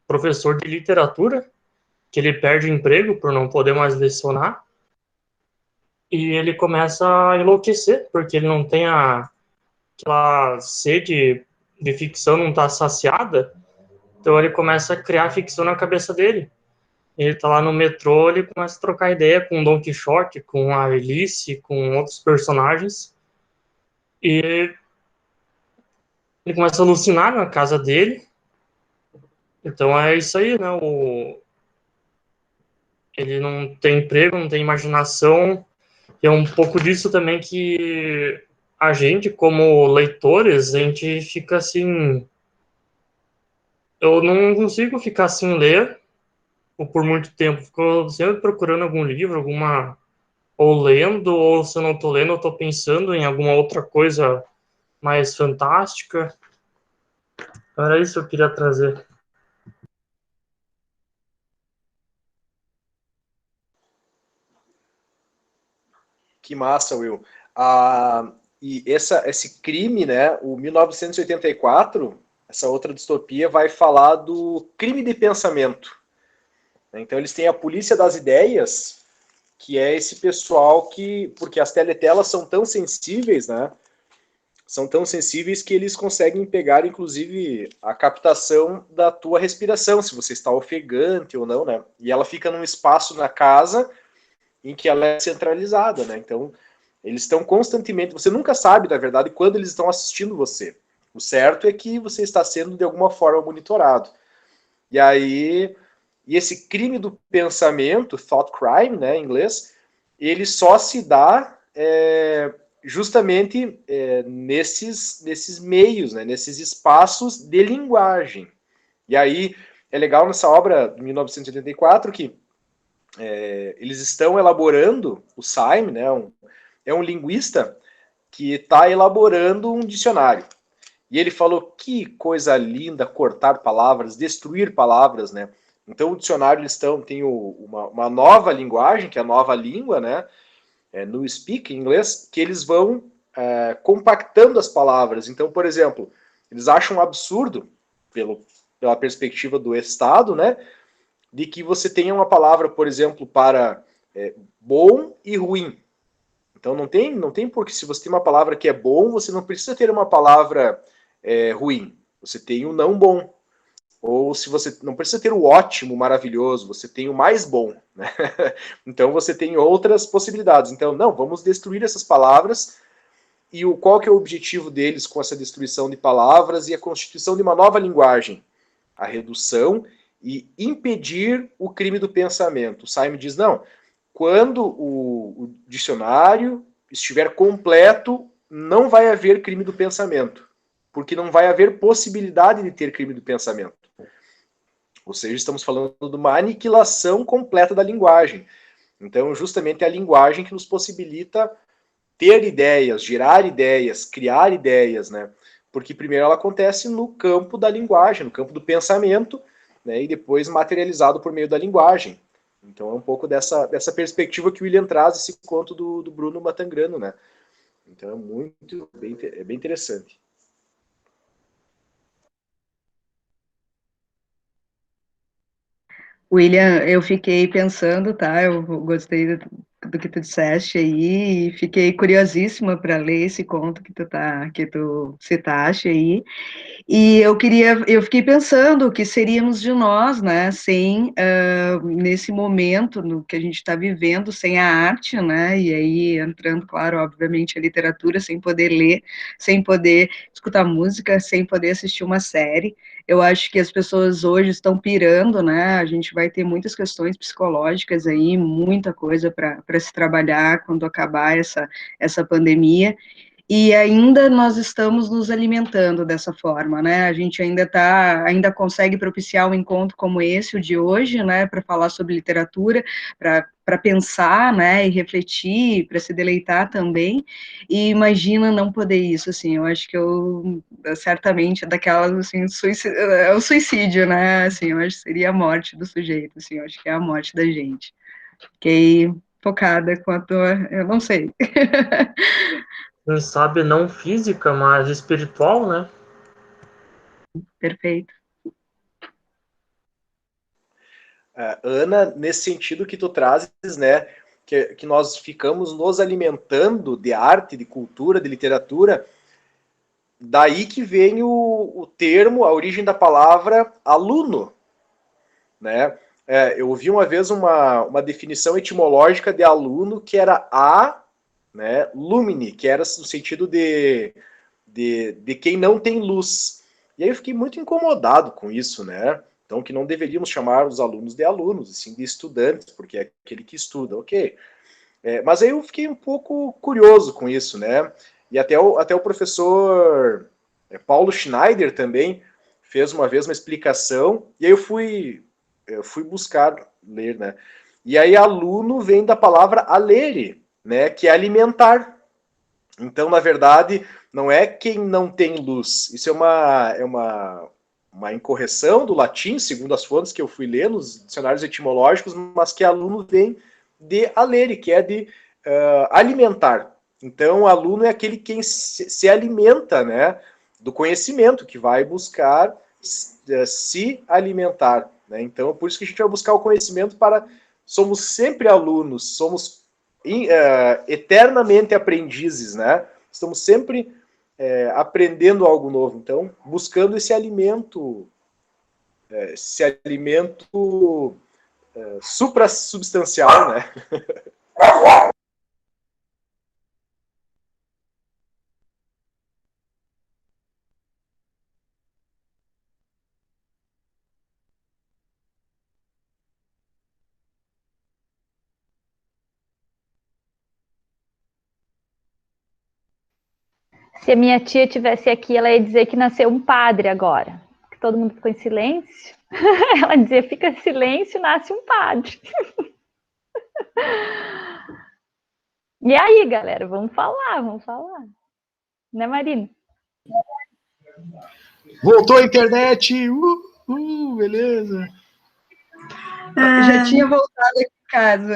professor de literatura, que ele perde o emprego por não poder mais lecionar, e ele começa a enlouquecer, porque ele não tem aquela sede de ficção, não está saciada, então ele começa a criar ficção na cabeça dele. Ele tá lá no metrô, ele começa a trocar ideia com o Don Quixote, com a Alice, com outros personagens, e ele começa a alucinar na casa dele. Então é isso aí, né? Ele não tem emprego, não tem imaginação, e é um pouco disso também que a gente, como leitores, a gente fica assim... Eu não consigo ficar sem ler por muito tempo, fico sempre procurando algum livro, ou lendo, ou se eu não tô lendo, eu tô pensando em alguma outra coisa mais fantástica. Era isso que eu queria trazer. Que massa, Will. E esse crime, né, o 1984, essa outra distopia, vai falar do crime de pensamento. Então eles têm a polícia das ideias, que é esse pessoal porque as teletelas são tão sensíveis, né, são tão sensíveis que eles conseguem pegar, inclusive, a captação da tua respiração, se você está ofegante ou não, né, e ela fica num espaço na casa em que ela é centralizada, né, então eles estão constantemente, você nunca sabe, na verdade, quando eles estão assistindo você. O certo é que você está sendo, de alguma forma, monitorado. E aí, esse crime do pensamento, thought crime, né, em inglês, ele só se dá justamente nesses meios, né, nesses espaços de linguagem. E aí, é legal nessa obra de 1984 que eles estão elaborando, o Syme, né, é um linguista que está elaborando um dicionário. E ele falou, que coisa linda cortar palavras, destruir palavras, né? Então o dicionário eles tem uma nova linguagem, que é a nova língua, né? No speak, em inglês, que eles vão compactando as palavras. Então, por exemplo, eles acham um absurdo, pela perspectiva do Estado, né? De que você tenha uma palavra, por exemplo, para bom e ruim. Então não tem porque se você tem uma palavra que é bom, você não precisa ter uma palavra ruim. Você tem o não bom. Ou se você não precisa ter o ótimo, maravilhoso, você tem o mais bom. Né? Então você tem outras possibilidades. Então, não, vamos destruir essas palavras. E qual que é o objetivo deles com essa destruição de palavras e a constituição de uma nova linguagem? A redução e impedir o crime do pensamento. O Syme diz, não, quando o dicionário estiver completo, não vai haver crime do pensamento, porque não vai haver possibilidade de ter crime do pensamento. Ou seja, estamos falando de uma aniquilação completa da linguagem. Então, justamente é a linguagem que nos possibilita ter ideias, gerar ideias, criar ideias, né? porque primeiro ela acontece no campo da linguagem, no campo do pensamento, né, e depois materializado por meio da linguagem. Então é um pouco dessa perspectiva que o William traz, esse conto do Bruno Matangrano, né? Então é bem interessante. William, eu fiquei pensando, tá? Eu gostei do que tu disseste aí e fiquei curiosíssima para ler esse conto que tu citaste aí. E eu fiquei pensando o que seríamos de nós, né, sem, nesse momento no que a gente está vivendo, sem a arte, né, e aí entrando, claro, obviamente, a literatura, sem poder ler, sem poder escutar música, sem poder assistir uma série. Eu acho que as pessoas hoje estão pirando, né, a gente vai ter muitas questões psicológicas aí, muita coisa para se trabalhar quando acabar essa pandemia, e ainda nós estamos nos alimentando dessa forma, né? A gente ainda consegue propiciar um encontro como esse, o de hoje, né? Para falar sobre literatura, para pensar, né? E refletir, para se deleitar também. E imagina não poder isso, assim. Eu acho que certamente daquelas assim, é o suicídio, né? Assim, eu acho que seria a morte do sujeito, assim. Eu acho que é a morte da gente. Fiquei focada quanto eu não sei. Quem sabe não física, mas espiritual, né? Perfeito. Ana, nesse sentido que tu trazes, né, que nós ficamos nos alimentando de arte, de cultura, de literatura, daí que vem o termo, a origem da palavra aluno, né? Eu ouvi uma vez uma definição etimológica de aluno que era né, lumine, que era no sentido de quem não tem luz. E aí eu fiquei muito incomodado com isso, né? Então, que não deveríamos chamar os alunos de alunos, e sim de estudantes, porque é aquele que estuda, ok. Mas aí eu fiquei um pouco curioso com isso, né? E até o professor Paulo Schneider também fez uma vez uma explicação, e aí eu fui buscar ler, né? E aí aluno vem da palavra alere, né? Que é alimentar. Então, na verdade, não é quem não tem luz. Isso é uma incorreção do latim, segundo as fontes que eu fui ler nos dicionários etimológicos, mas que aluno vem de alere, que é de alimentar. Então, o aluno é aquele quem se alimenta, né, do conhecimento, que vai buscar se alimentar. Né? Então, por isso que a gente vai buscar o conhecimento somos sempre alunos, somos eternamente aprendizes, né? Estamos sempre aprendendo algo novo. Então, buscando esse alimento suprasubstancial, né? Se a minha tia tivesse aqui, ela ia dizer que nasceu um padre agora. Que todo mundo ficou em silêncio. Ela dizia, fica em silêncio, nasce um padre. E aí, galera, vamos falar. Né, Marina? Voltou a internet! Beleza! Já tinha voltado aqui em casa.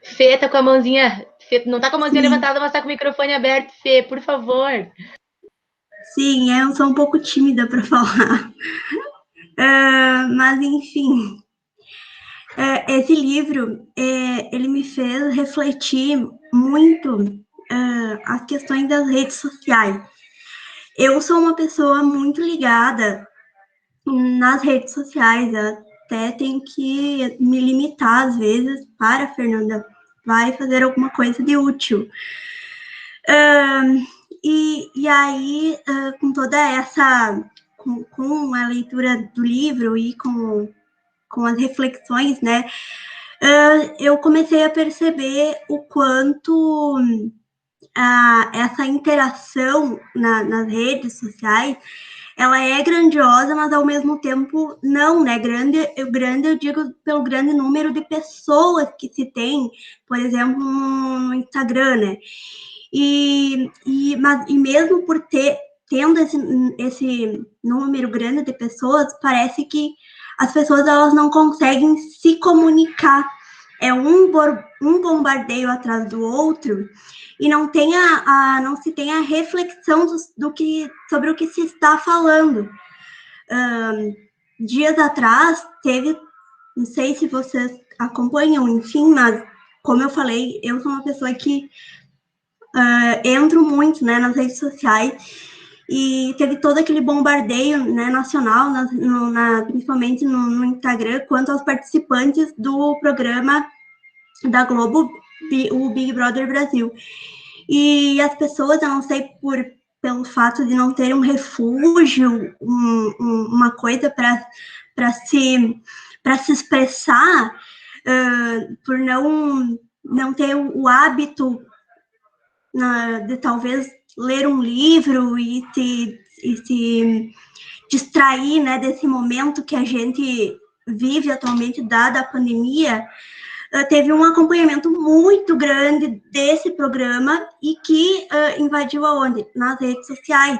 Fê tá com a mãozinha... Fê, não tá com a mãozinha levantada, mas tá com o microfone aberto. Fê, por favor. Sim, eu sou um pouco tímida para falar. Mas, enfim... esse livro, ele me fez refletir muito as questões das redes sociais. Eu sou uma pessoa muito ligada nas redes sociais, até tenho que me limitar, às vezes, para, Fernanda, vai fazer alguma coisa de útil. E aí, com toda essa... Com a leitura do livro e com as reflexões, né, eu comecei a perceber o quanto essa interação nas redes sociais, ela é grandiosa, mas ao mesmo tempo não, né? Grande eu digo pelo grande número de pessoas que se tem, por exemplo, no Instagram, né? E e mesmo por tendo esse número grande de pessoas, parece que as pessoas elas não conseguem se comunicar. É um bombardeio atrás do outro, e não se tem a reflexão sobre o que se está falando. Dias atrás, não sei se vocês acompanham, enfim, mas, como eu falei, eu sou uma pessoa que entro muito, né, nas redes sociais, e teve todo aquele bombardeio, né, nacional, principalmente no Instagram, quanto aos participantes do programa da Globo, o Big Brother Brasil. E as pessoas, eu não sei pelo fato de não ter um refúgio, uma coisa para se expressar, por não ter o hábito de talvez ler um livro e se distrair, né, desse momento que a gente vive atualmente, dada a pandemia, teve um acompanhamento muito grande desse programa e que invadiu aonde? Nas redes sociais.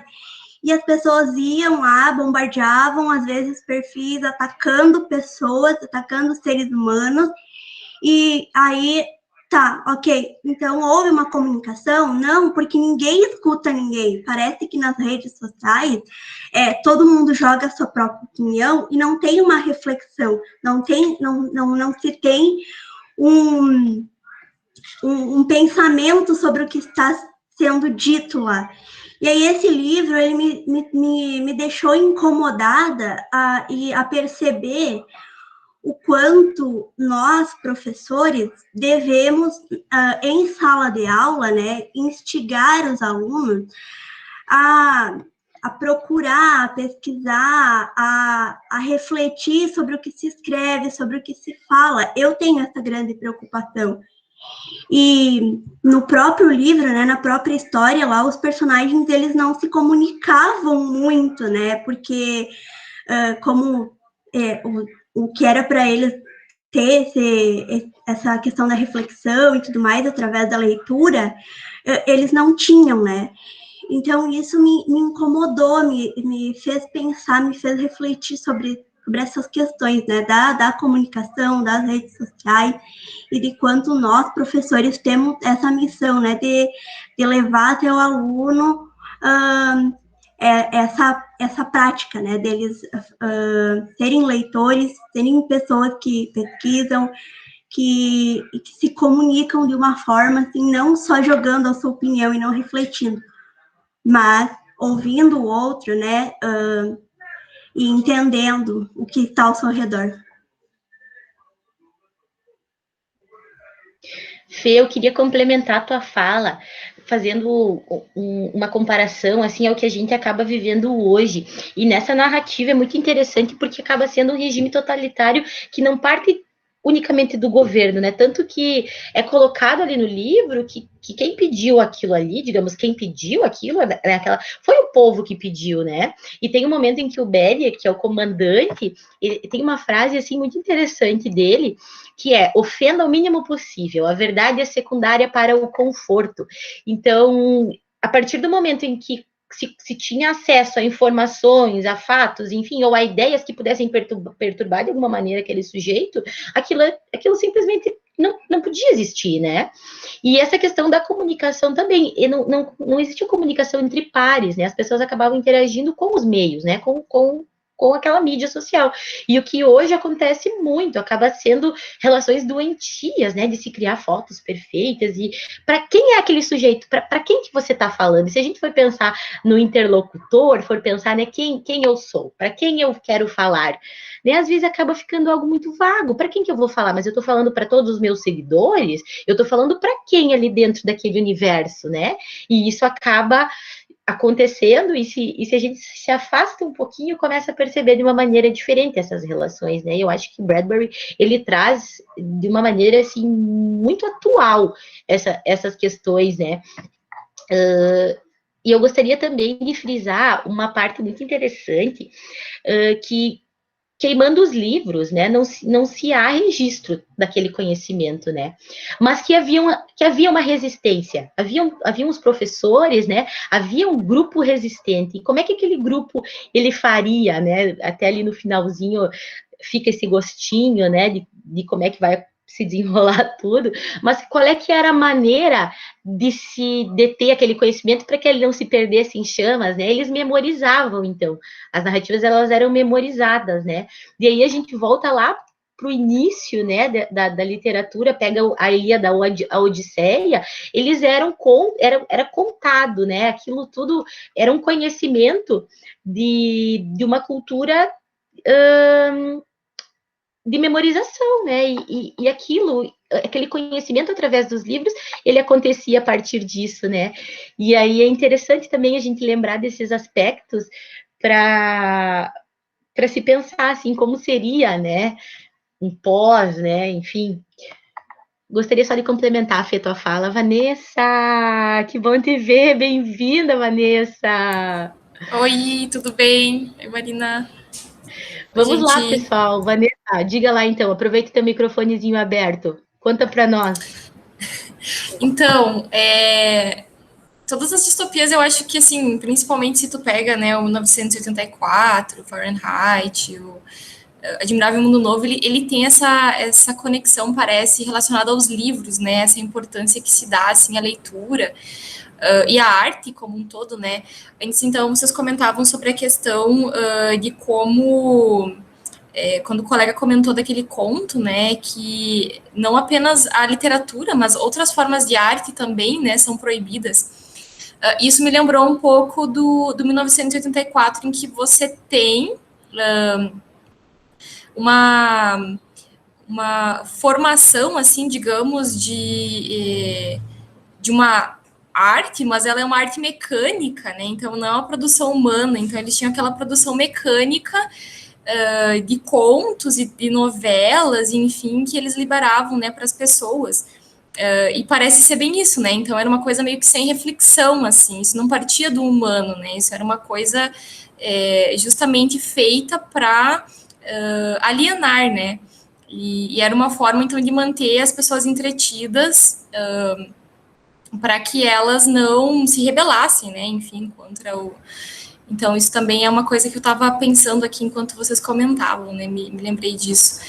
E as pessoas iam lá, bombardeavam, às vezes, perfis, atacando pessoas, atacando seres humanos. E aí, tá, ok, então houve uma comunicação? Não, porque ninguém escuta ninguém. Parece que nas redes sociais todo mundo joga a sua própria opinião e não tem uma reflexão, não se tem um pensamento sobre o que está sendo dito lá. E aí esse livro, ele me deixou incomodada a perceber o quanto nós, professores, devemos, em sala de aula, né, instigar os alunos a procurar, a pesquisar, a refletir sobre o que se escreve, sobre o que se fala. Eu tenho essa grande preocupação. E no próprio livro, né, na própria história lá, os personagens, eles não se comunicavam muito, né, porque como o que era para eles ter essa questão da reflexão e tudo mais, através da leitura, eles não tinham, né. Então, isso me incomodou, me fez pensar, me fez refletir sobre essas questões, né, da comunicação, das redes sociais, e de quanto nós, professores, temos essa missão, né, de levar até o aluno essa prática, né, deles serem leitores, serem pessoas que pesquisam, que se comunicam de uma forma, assim, não só jogando a sua opinião e não refletindo, mas ouvindo o outro, né, e entendendo o que está ao seu redor. Fê, eu queria complementar a tua fala, fazendo uma comparação, assim, ao que a gente acaba vivendo hoje. E nessa narrativa é muito interessante, porque acaba sendo um regime totalitário que não parte unicamente do governo, né? Tanto que é colocado ali no livro que quem pediu aquilo ali, digamos, quem pediu aquilo, né, foi o povo que pediu, né? E tem um momento em que o Beria, que é o comandante, ele tem uma frase, assim, muito interessante dele, que é: ofenda o mínimo possível, a verdade é secundária para o conforto. Então, a partir do momento em que se tinha acesso a informações, a fatos, enfim, ou a ideias que pudessem perturbar de alguma maneira aquele sujeito, aquilo simplesmente não podia existir, né? E essa questão da comunicação também, não existia comunicação entre pares, né? As pessoas acabavam interagindo com os meios, né? Com aquela mídia social. E o que hoje acontece muito, acaba sendo relações doentias, né, de se criar fotos perfeitas, e para quem é aquele sujeito, para quem que você está falando? E se a gente for pensar no interlocutor, for pensar, né, quem eu sou, para quem eu quero falar, né, às vezes acaba ficando algo muito vago. Para quem que eu vou falar? Mas eu estou falando para todos os meus seguidores? Eu estou falando para quem ali dentro daquele universo, né? E isso acaba acontecendo, e se a gente se afasta um pouquinho, começa a perceber de uma maneira diferente essas relações, né? Eu acho que Bradbury, ele traz de uma maneira, assim, muito atual essas questões, né? E eu gostaria também de frisar uma parte muito interessante, que queimando os livros, né? Não se há registro daquele conhecimento, né? Mas que havia uma resistência, havia os professores, né? Havia um grupo resistente. E como é que aquele grupo ele faria, né? Até ali no finalzinho fica esse gostinho, né? De como é que vai se desenrolar tudo, mas qual é que era a maneira de se deter aquele conhecimento para que ele não se perdesse em chamas, né? Eles memorizavam, então, as narrativas elas eram memorizadas, né? E aí a gente volta lá para o início, né, da literatura, pega a Ilíada, a Odisseia, eles era contado, né? Aquilo tudo era um conhecimento de uma cultura de memorização, né? E aquele conhecimento através dos livros, ele acontecia a partir disso, né? E aí é interessante também a gente lembrar desses aspectos para se pensar assim como seria, né? Um pós, né? Enfim. Gostaria só de complementar, Fê, tua fala. Vanessa, que bom te ver, bem-vinda, Vanessa. Oi, tudo bem? Oi, Marina. Vamos lá, pessoal. Vanessa, diga lá então, aproveita teu microfonezinho aberto. Conta para nós. Então, todas as distopias eu acho que, assim, principalmente se tu pega, né, o 1984, Fahrenheit, o Admirável Mundo Novo, ele tem essa conexão, parece, relacionada aos livros, né, essa importância que se dá, assim, à leitura e à arte como um todo, né. Antes, então, vocês comentavam sobre a questão de como... quando o colega comentou daquele conto, né, que não apenas a literatura, mas outras formas de arte também, né, são proibidas. Isso me lembrou um pouco do 1984, em que você tem uma formação, assim, digamos, de uma arte, mas ela é uma arte mecânica, né, então não é uma produção humana, então eles tinham aquela produção mecânica de contos e de novelas, enfim, que eles liberavam, né, para as pessoas. E parece ser bem isso, né? Então era uma coisa meio que sem reflexão, assim. Isso não partia do humano, né? Isso era uma coisa justamente feita para alienar, né? E era uma forma, então, de manter as pessoas entretidas para que elas não se rebelassem, né? Enfim, contra o... Então, isso também é uma coisa que eu estava pensando aqui enquanto vocês comentavam, né? Me lembrei disso.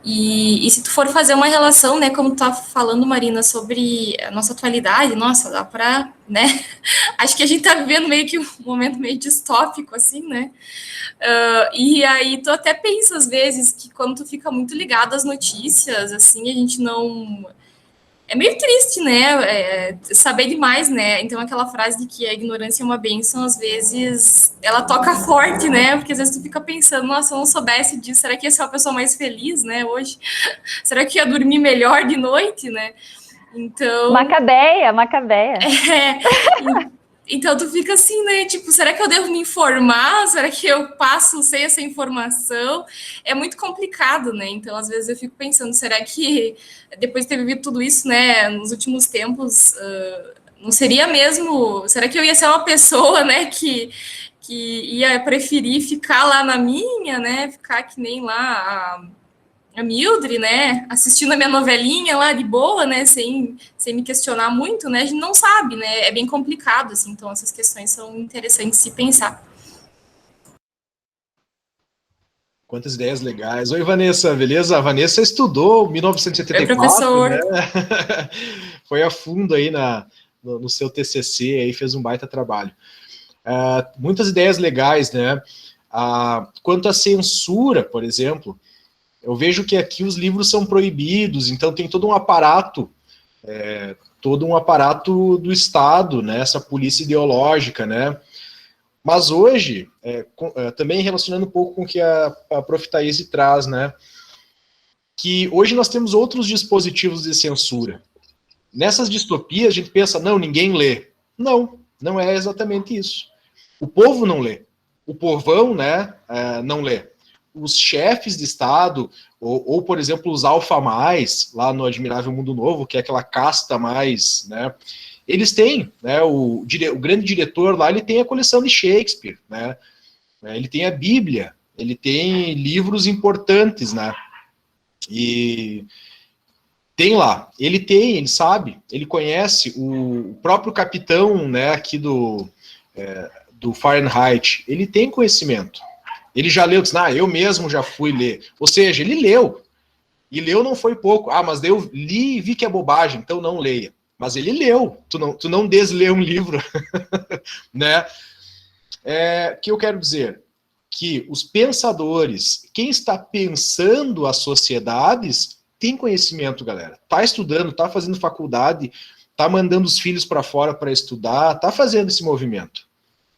E se tu for fazer uma relação, né, como tu tá falando, Marina, sobre a nossa atualidade, nossa, dá para, né? Acho que a gente tá vivendo meio que um momento meio distópico, assim, né? E aí tu até pensa, às vezes, que quando tu fica muito ligado às notícias, assim, a gente não... É meio triste, né, saber demais, né, então aquela frase de que a ignorância é uma bênção, às vezes, ela toca forte, né, porque às vezes tu fica pensando, nossa, se eu não soubesse disso, será que ia ser uma pessoa mais feliz, né, hoje? Será que ia dormir melhor de noite, né? Então... Macabeia. Então tu fica assim, né, tipo, será que eu devo me informar? Será que eu passo sem essa informação? É muito complicado, né, então às vezes eu fico pensando, será que depois de ter vivido tudo isso, né, nos últimos tempos, não seria mesmo, será que eu ia ser uma pessoa, né, que ia preferir ficar lá na minha, né, ficar que nem lá a Mildred, né, assistindo a minha novelinha lá de boa, né, sem me questionar muito, né, a gente não sabe, né, é bem complicado, assim, então essas questões são interessantes de se pensar. Quantas ideias legais. Oi, Vanessa, beleza? A Vanessa estudou 1974, Oi, professor. Né? Foi a fundo aí no seu TCC, aí fez um baita trabalho. Muitas ideias legais, né? Quanto à censura, por exemplo, eu vejo que aqui os livros são proibidos, então tem todo um aparato do Estado, né, essa polícia ideológica, né, mas hoje, também relacionando um pouco com o que a Prof. Thaís traz, né, que hoje nós temos outros dispositivos de censura. Nessas distopias a gente pensa, não, ninguém lê. Não é exatamente isso. O povo não lê. O povão, né, não lê. Os chefes de Estado, ou por exemplo, os alfa mais, lá no Admirável Mundo Novo, que é aquela casta mais, né, eles têm, né, o grande diretor lá, ele tem a coleção de Shakespeare, né, ele tem a Bíblia, ele tem livros importantes, né? E tem lá, ele sabe, ele conhece o próprio capitão, né, aqui do Fahrenheit, ele tem conhecimento. Ele já leu, disse, eu mesmo já fui ler. Ou seja, ele leu. E leu não foi pouco. Mas eu li e vi que é bobagem, então não leia. Mas ele leu. Tu não deslê um livro. Né? O que eu quero dizer? Que os pensadores, quem está pensando as sociedades, tem conhecimento, galera. Tá estudando, tá fazendo faculdade, tá mandando os filhos para fora para estudar, tá fazendo esse movimento.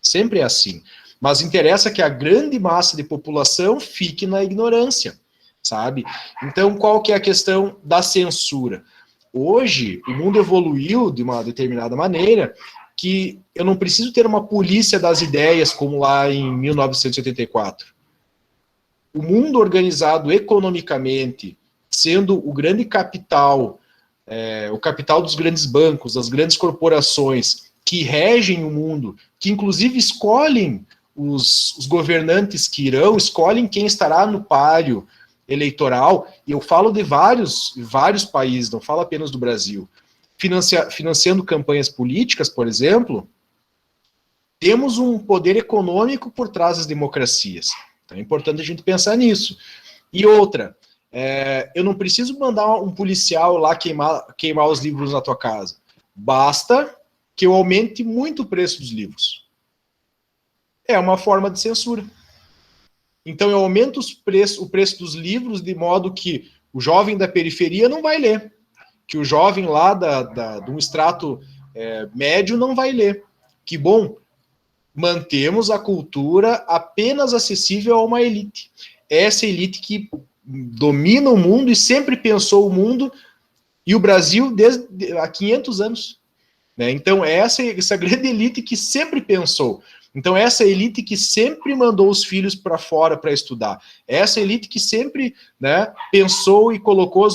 Sempre é assim. Mas interessa que a grande massa de população fique na ignorância, sabe? Então, qual que é a questão da censura? Hoje, o mundo evoluiu de uma determinada maneira que eu não preciso ter uma polícia das ideias como lá em 1984. O mundo organizado economicamente, sendo o grande capital, o capital dos grandes bancos, das grandes corporações, que regem o mundo, que inclusive escolhem os governantes que irão, escolhem quem estará no páreo eleitoral, e eu falo de vários países, não falo apenas do Brasil, financiando campanhas políticas, por exemplo, temos um poder econômico por trás das democracias. Então é importante a gente pensar nisso. E outra, eu não preciso mandar um policial lá queimar os livros na tua casa. Basta que eu aumente muito o preço dos livros. É uma forma de censura. Então eu aumento o preço dos livros de modo que o jovem da periferia não vai ler, que o jovem lá de um extrato médio não vai ler. Que bom, mantemos a cultura apenas acessível a uma elite. Essa elite que domina o mundo e sempre pensou o mundo e o Brasil desde há 500 anos. Né? Então essa grande elite que sempre pensou. Então, essa elite que sempre mandou os filhos para fora para estudar, essa elite que sempre, né, pensou e colocou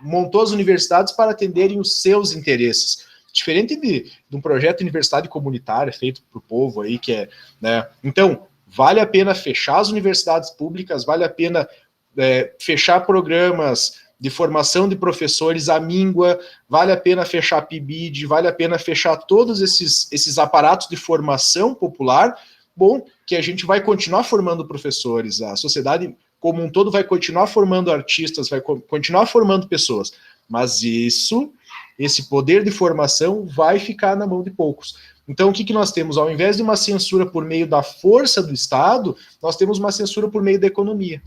montou as universidades para atenderem os seus interesses. Diferente de um projeto de universidade comunitária feito para o povo aí, que é, né? Então, vale a pena fechar as universidades públicas, vale a pena fechar programas de formação de professores à míngua, vale a pena fechar a PIBID, vale a pena fechar todos esses aparatos de formação popular, bom, que a gente vai continuar formando professores, a sociedade como um todo vai continuar formando artistas, vai continuar formando pessoas, mas esse poder de formação vai ficar na mão de poucos. Então, o que nós temos? Ao invés de uma censura por meio da força do Estado, nós temos uma censura por meio da economia.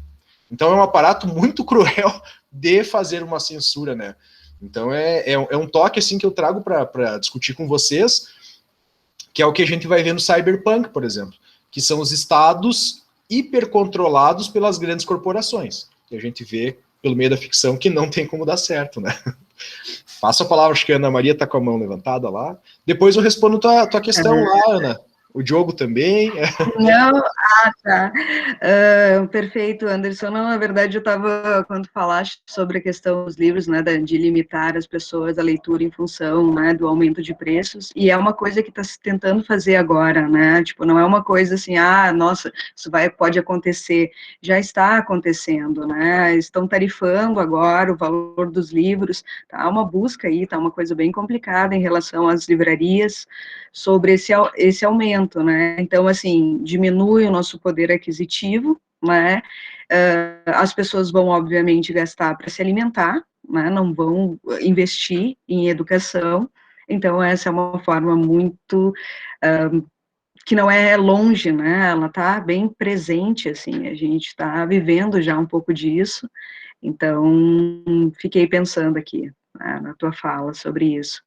Então é um aparato muito cruel de fazer uma censura, né? Então é um toque assim que eu trago para discutir com vocês, que é o que a gente vai ver no Cyberpunk, por exemplo, que são os estados hipercontrolados pelas grandes corporações. E a gente vê pelo meio da ficção que não tem como dar certo, né? Passo a palavra, acho que a Ana Maria está com a mão levantada lá. Depois eu respondo tua questão lá, Ana. O Diogo também. Não, tá. Perfeito, Anderson. Não, na verdade, eu estava, quando falaste sobre a questão dos livros, né, de limitar as pessoas a leitura em função, né, do aumento de preços, e é uma coisa que está se tentando fazer agora, né, tipo, não é uma coisa assim, nossa, isso pode acontecer, já está acontecendo, né, estão tarifando agora o valor dos livros, tá uma busca aí, tá uma coisa bem complicada em relação às livrarias, sobre esse aumento, né, então, assim, diminui o nosso poder aquisitivo, né, as pessoas vão, obviamente, gastar para se alimentar, né, não vão investir em educação, então, essa é uma forma muito, que não é longe, né, ela está bem presente, assim, a gente está vivendo já um pouco disso, então, fiquei pensando aqui, né, na tua fala sobre isso.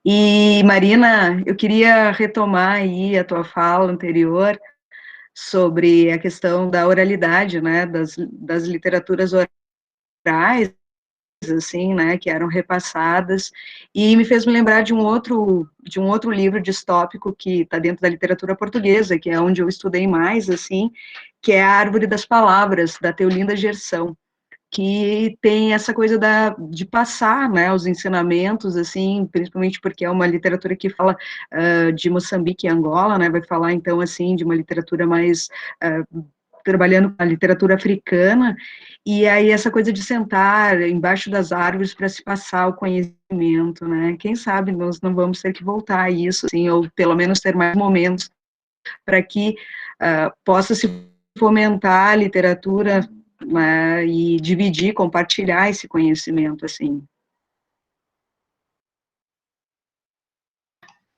E, Marina, eu queria retomar aí a tua fala anterior sobre a questão da oralidade, né, das literaturas orais, assim, né, que eram repassadas, e me fez me lembrar de um outro livro distópico que está dentro da literatura portuguesa, que é onde eu estudei mais, assim, que é A Árvore das Palavras, da Teolinda Gerson, que tem essa coisa de passar, né, os ensinamentos, assim, principalmente porque é uma literatura que fala de Moçambique e Angola, né, vai falar, então, assim, de uma literatura mais trabalhando com a literatura africana, e aí essa coisa de sentar embaixo das árvores para se passar o conhecimento, né? Quem sabe nós não vamos ter que voltar a isso, assim, ou pelo menos ter mais momentos para que possa se fomentar a literatura, né, e dividir, compartilhar esse conhecimento, assim.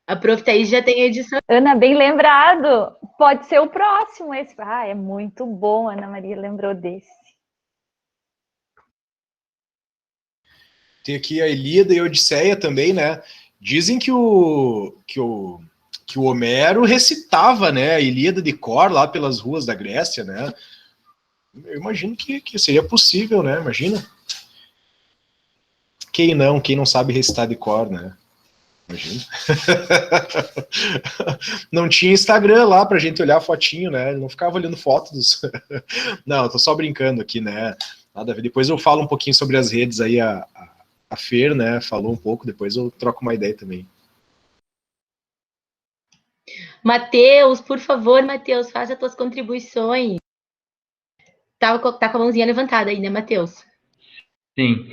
A Prof. Thaís já tem a edição. Ana, bem lembrado. Pode ser o próximo esse. Ah, é muito bom, Ana Maria lembrou desse. Tem aqui a Ilíada e a Odisseia também, né? Dizem que o Homero recitava, né, a Ilíada de cor lá pelas ruas da Grécia, né? Eu imagino que seria possível, né? Imagina. Quem não sabe recitar de cor, né? Imagina. Não tinha Instagram lá pra gente olhar fotinho, né? Não ficava olhando fotos. Não, eu tô só brincando aqui, né? Nada a ver. Depois eu falo um pouquinho sobre as redes aí, a Fer, né? Falou um pouco, depois eu troco uma ideia também. Matheus, por favor, Matheus, faça as tuas contribuições. Tá com a mãozinha levantada aí, né, Matheus? Sim.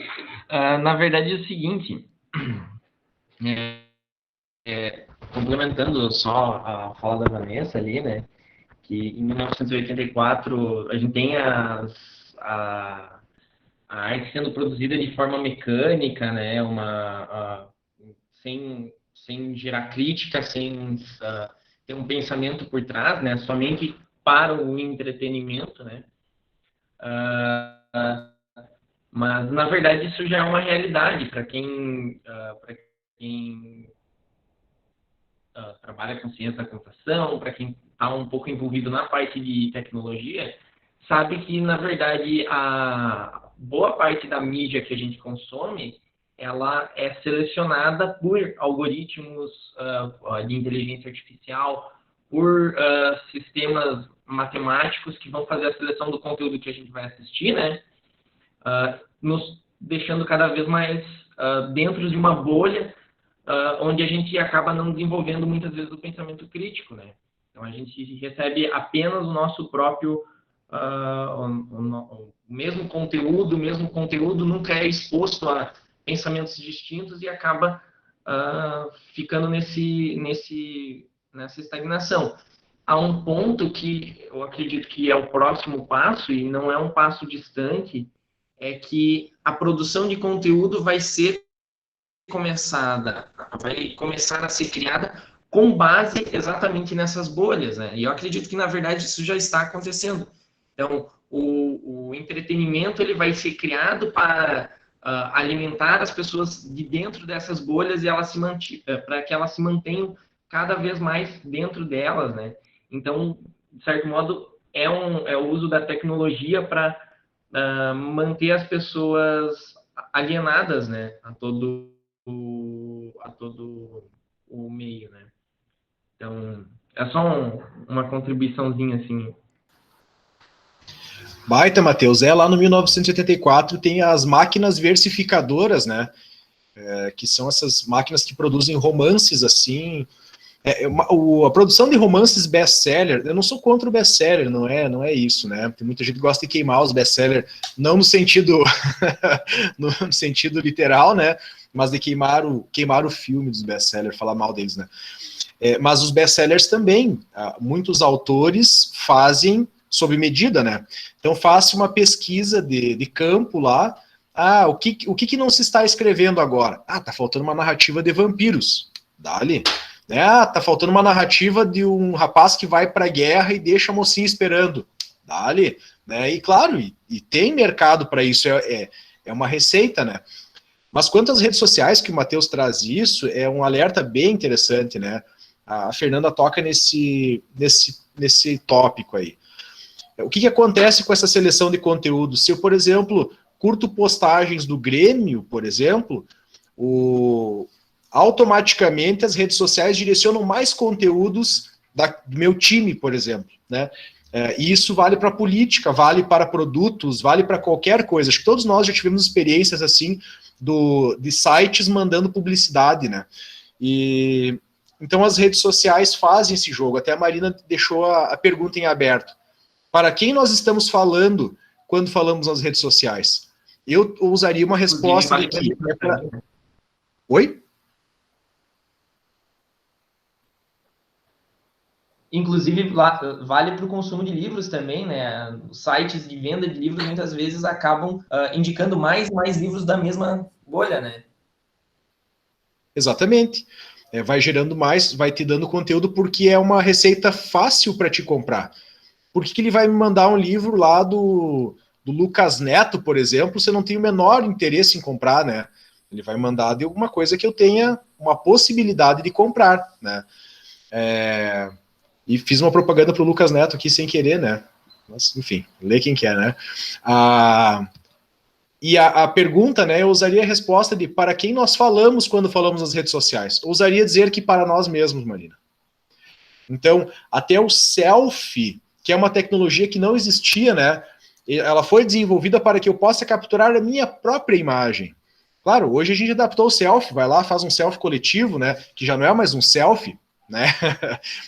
Na verdade é o seguinte, complementando só a fala da Vanessa ali, né, que em 1984 a gente tem a arte sendo produzida de forma mecânica, né, sem gerar crítica, sem ter um pensamento por trás, né, somente para o entretenimento, né. Mas, na verdade, isso já é uma realidade para quem trabalha com ciência da computação, para quem está um pouco envolvido na parte de tecnologia, sabe que, na verdade, a boa parte da mídia que a gente consome, ela é selecionada por algoritmos de inteligência artificial, por sistemas matemáticos que vão fazer a seleção do conteúdo que a gente vai assistir, né? Nos deixando cada vez mais dentro de uma bolha, onde a gente acaba não desenvolvendo muitas vezes o pensamento crítico, né? Então a gente recebe apenas o nosso próprio o mesmo conteúdo nunca é exposto a pensamentos distintos e acaba ficando nessa estagnação. Há um ponto que eu acredito que é o próximo passo, e não é um passo distante, é que a produção de conteúdo vai começar a ser criada com base exatamente nessas bolhas, né? E eu acredito que, na verdade, isso já está acontecendo. Então, o entretenimento ele vai ser criado para alimentar as pessoas de dentro dessas bolhas e para que elas se mantenham cada vez mais dentro delas, né? Então, de certo modo, é o uso da tecnologia para manter as pessoas alienadas, né, a todo o meio, né. Então, é só uma contribuiçãozinha, assim. Baita, Matheus. Lá no 1984 tem as máquinas versificadoras, né, que são essas máquinas que produzem romances, assim. A produção de romances best-seller, eu não sou contra o best-seller, não é isso, né? Tem muita gente que gosta de queimar os best-seller, não no sentido no sentido literal, né? Mas de queimar o filme dos best-sellers, falar mal deles, né? Mas os best-sellers também, muitos autores fazem sob medida, né? Então faça uma pesquisa de campo lá. O que não se está escrevendo agora? Tá faltando uma narrativa de vampiros. Dá-lhe. Tá faltando uma narrativa de um rapaz que vai para a guerra e deixa a mocinha esperando. Dá-lhe. Né? E claro, e tem mercado para isso, é uma receita, né? Mas quanto às redes sociais que o Matheus traz isso, é um alerta bem interessante, né? A Fernanda toca nesse tópico aí. O que acontece com essa seleção de conteúdo? Se eu, por exemplo, curto postagens do Grêmio, por exemplo, automaticamente as redes sociais direcionam mais conteúdos do meu time, por exemplo, né? E isso vale para política, vale para produtos, vale para qualquer coisa. Acho que todos nós já tivemos experiências assim de sites mandando publicidade, né? Então as redes sociais fazem esse jogo. Até a Marina deixou a pergunta em aberto. para quem nós estamos falando quando falamos nas redes sociais? Eu usaria uma resposta de que... Oi? Inclusive, vale para o consumo de livros também, né? Os sites de venda de livros muitas vezes acabam indicando mais e mais livros da mesma bolha, né? Exatamente. Vai gerando mais, vai te dando conteúdo porque é uma receita fácil para te comprar. Por que ele vai me mandar um livro lá do Lucas Neto, por exemplo, se eu não tenho o menor interesse em comprar, né? Ele vai mandar de alguma coisa que eu tenha uma possibilidade de comprar, né? E fiz uma propaganda pro Lucas Neto aqui sem querer, né? Mas, enfim, lê quem quer, né? E a pergunta, né? Eu usaria a resposta de para quem nós falamos quando falamos nas redes sociais. Eu usaria dizer que para nós mesmos, Marina. Então, até o selfie, que é uma tecnologia que não existia, né? Ela foi desenvolvida para que eu possa capturar a minha própria imagem. Claro, hoje a gente adaptou o selfie, vai lá, faz um selfie coletivo, né? Que já não é mais um selfie, né?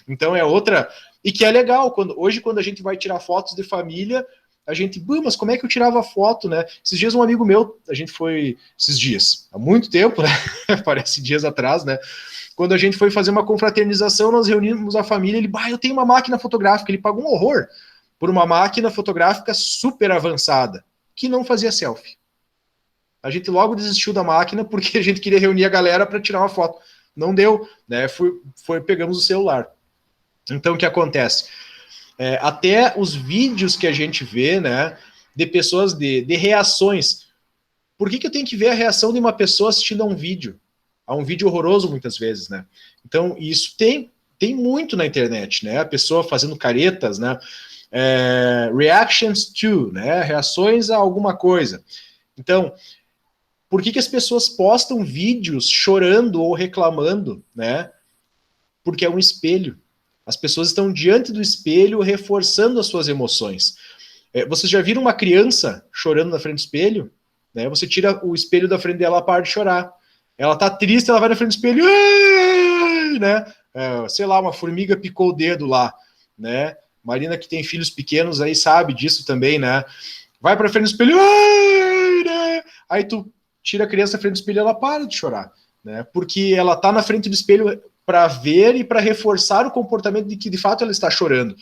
Então é outra... E que é legal, hoje quando a gente vai tirar fotos de família, a gente... mas como é que eu tirava foto, né? Esses dias um amigo meu, a gente foi... Esses dias, há muito tempo, né? Parece dias atrás, né? Quando a gente foi fazer uma confraternização, nós reunimos a família, ele, eu tenho uma máquina fotográfica, ele pagou um horror por uma máquina fotográfica super avançada, que não fazia selfie. A gente logo desistiu da máquina porque a gente queria reunir a galera para tirar uma foto. Não deu, né? Pegamos o celular. Então, o que acontece? Até os vídeos que a gente vê, né, de pessoas de reações. Por que eu tenho que ver a reação de uma pessoa assistindo a um vídeo horroroso, muitas vezes, né? Então, isso tem muito na internet, né? A pessoa fazendo caretas, né? Reactions to, né? Reações a alguma coisa. Então, por que as pessoas postam vídeos chorando ou reclamando, né? Porque é um espelho. As pessoas estão diante do espelho reforçando as suas emoções. Vocês já viram uma criança chorando na frente do espelho? Né? Você tira o espelho da frente dela, ela para de chorar. Ela tá triste, ela vai na frente do espelho, né? Sei lá, uma formiga picou o dedo lá, né? Marina, que tem filhos pequenos aí, sabe disso também, né? Vai pra frente do espelho, né? Aí tu tira a criança da frente do espelho, ela para de chorar, né? Porque ela tá na frente do espelho para ver e para reforçar o comportamento de que de fato ela está chorando.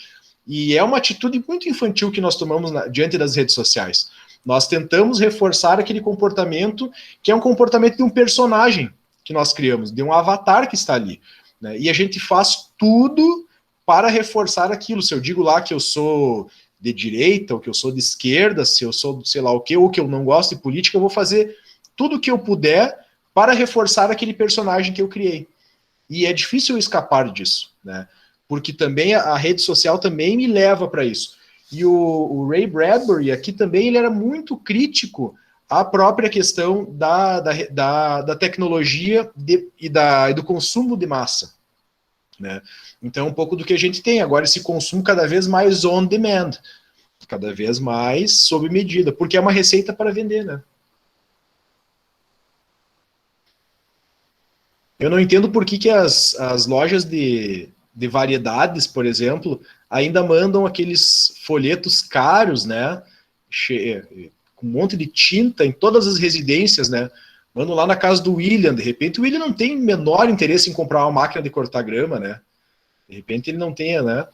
E é uma atitude muito infantil que nós tomamos diante das redes sociais. Nós tentamos reforçar aquele comportamento que é um comportamento de um personagem que nós criamos, de um avatar que está ali, né? E a gente faz tudo para reforçar aquilo. Se eu digo lá que eu sou de direita, ou que eu sou de esquerda, se eu sou sei lá o quê, ou que eu não gosto de política, eu vou fazer tudo o que eu puder para reforçar aquele personagem que eu criei. E é difícil eu escapar disso, né? Porque também a rede social também me leva para isso. E o Ray Bradbury aqui também ele era muito crítico à própria questão da tecnologia e do consumo de massa, né? Então, um pouco do que a gente tem agora, esse consumo cada vez mais on demand, cada vez mais sob medida, porque é uma receita para vender, né? Eu não entendo por que as lojas de variedades, por exemplo, ainda mandam aqueles folhetos caros, né? Com um monte de tinta em todas as residências, né? Mandam lá na casa do William, de repente o William não tem menor interesse em comprar uma máquina de cortar grama, né? De repente ele não tem, né?